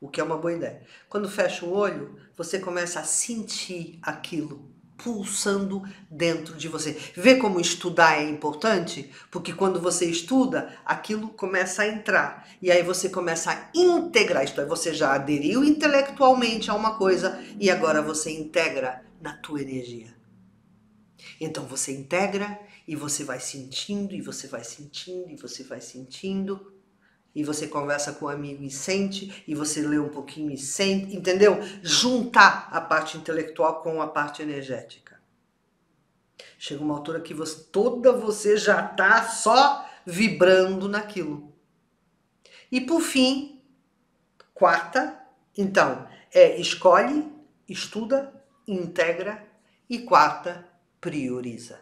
[SPEAKER 1] O que é uma boa ideia. Quando fecha o olho, você começa a sentir aquilo pulsando dentro de você. Vê como estudar é importante? Porque quando você estuda, aquilo começa a entrar. E aí você começa a integrar. Isto é, você já aderiu intelectualmente a uma coisa e agora você integra na tua energia. Então você integra e você vai sentindo, e você vai sentindo, e você vai sentindo, e você conversa com um amigo e sente, e você lê um pouquinho e sente, entendeu? Juntar a parte intelectual com a parte energética. Chega uma altura que você já está só vibrando naquilo. E por fim, quarta, então, escolhe, estuda, integra, e quarta, prioriza.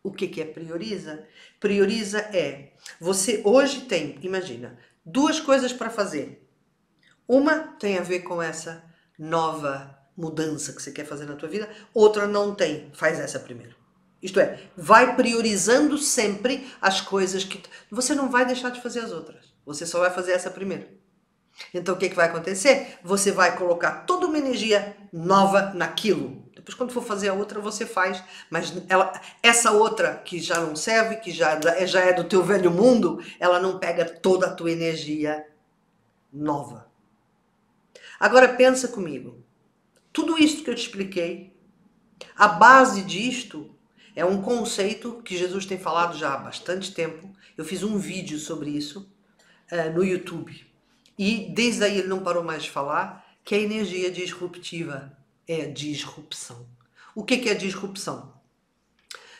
[SPEAKER 1] O que é prioriza? Prioriza você hoje tem, imagina, duas coisas para fazer. Uma tem a ver com essa nova mudança que você quer fazer na tua vida, outra não tem. Faz essa primeiro. Isto é, vai priorizando sempre as coisas que... Você não vai deixar de fazer as outras. Você só vai fazer essa primeiro. Então o que vai acontecer? Você vai colocar toda uma energia nova naquilo. Depois quando for fazer a outra você faz, mas essa outra que já não serve, que já é do teu velho mundo, ela não pega toda a tua energia nova. Agora pensa comigo, tudo isso que eu te expliquei, a base disto é um conceito que Jesus tem falado já há bastante tempo. Eu fiz um vídeo sobre isso no YouTube. E desde aí ele não parou mais de falar que a energia disruptiva é disrupção. O que é disrupção?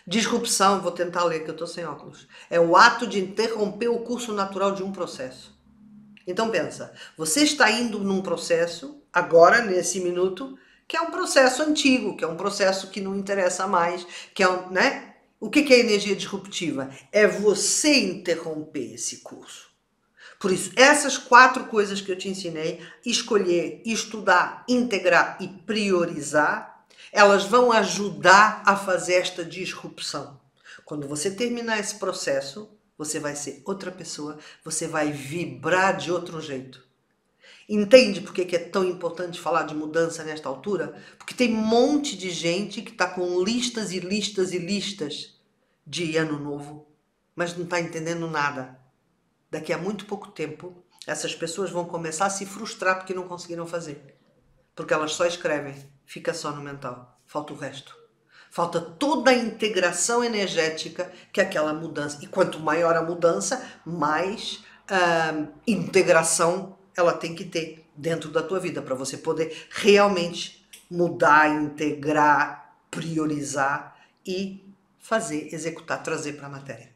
[SPEAKER 1] Disrupção, vou tentar ler que eu estou sem óculos, é o ato de interromper o curso natural de um processo. Então pensa, você está indo num processo, agora, nesse minuto, que é um processo antigo, que é um processo que não interessa mais, que é né? O que é energia disruptiva? É você interromper esse curso. Por isso, essas 4 coisas que eu te ensinei, escolher, estudar, integrar e priorizar, elas vão ajudar a fazer esta disrupção. Quando você terminar esse processo, você vai ser outra pessoa, você vai vibrar de outro jeito. Entende por que é tão importante falar de mudança nesta altura? Porque tem um monte de gente que está com listas e listas e listas de ano novo, mas não está entendendo nada. Daqui a muito pouco tempo, essas pessoas vão começar a se frustrar porque não conseguiram fazer. Porque elas só escrevem, fica só no mental, falta o resto. Falta toda a integração energética que é aquela mudança. E quanto maior a mudança, mais integração ela tem que ter dentro da tua vida, para você poder realmente mudar, integrar, priorizar e fazer, executar, trazer para a matéria.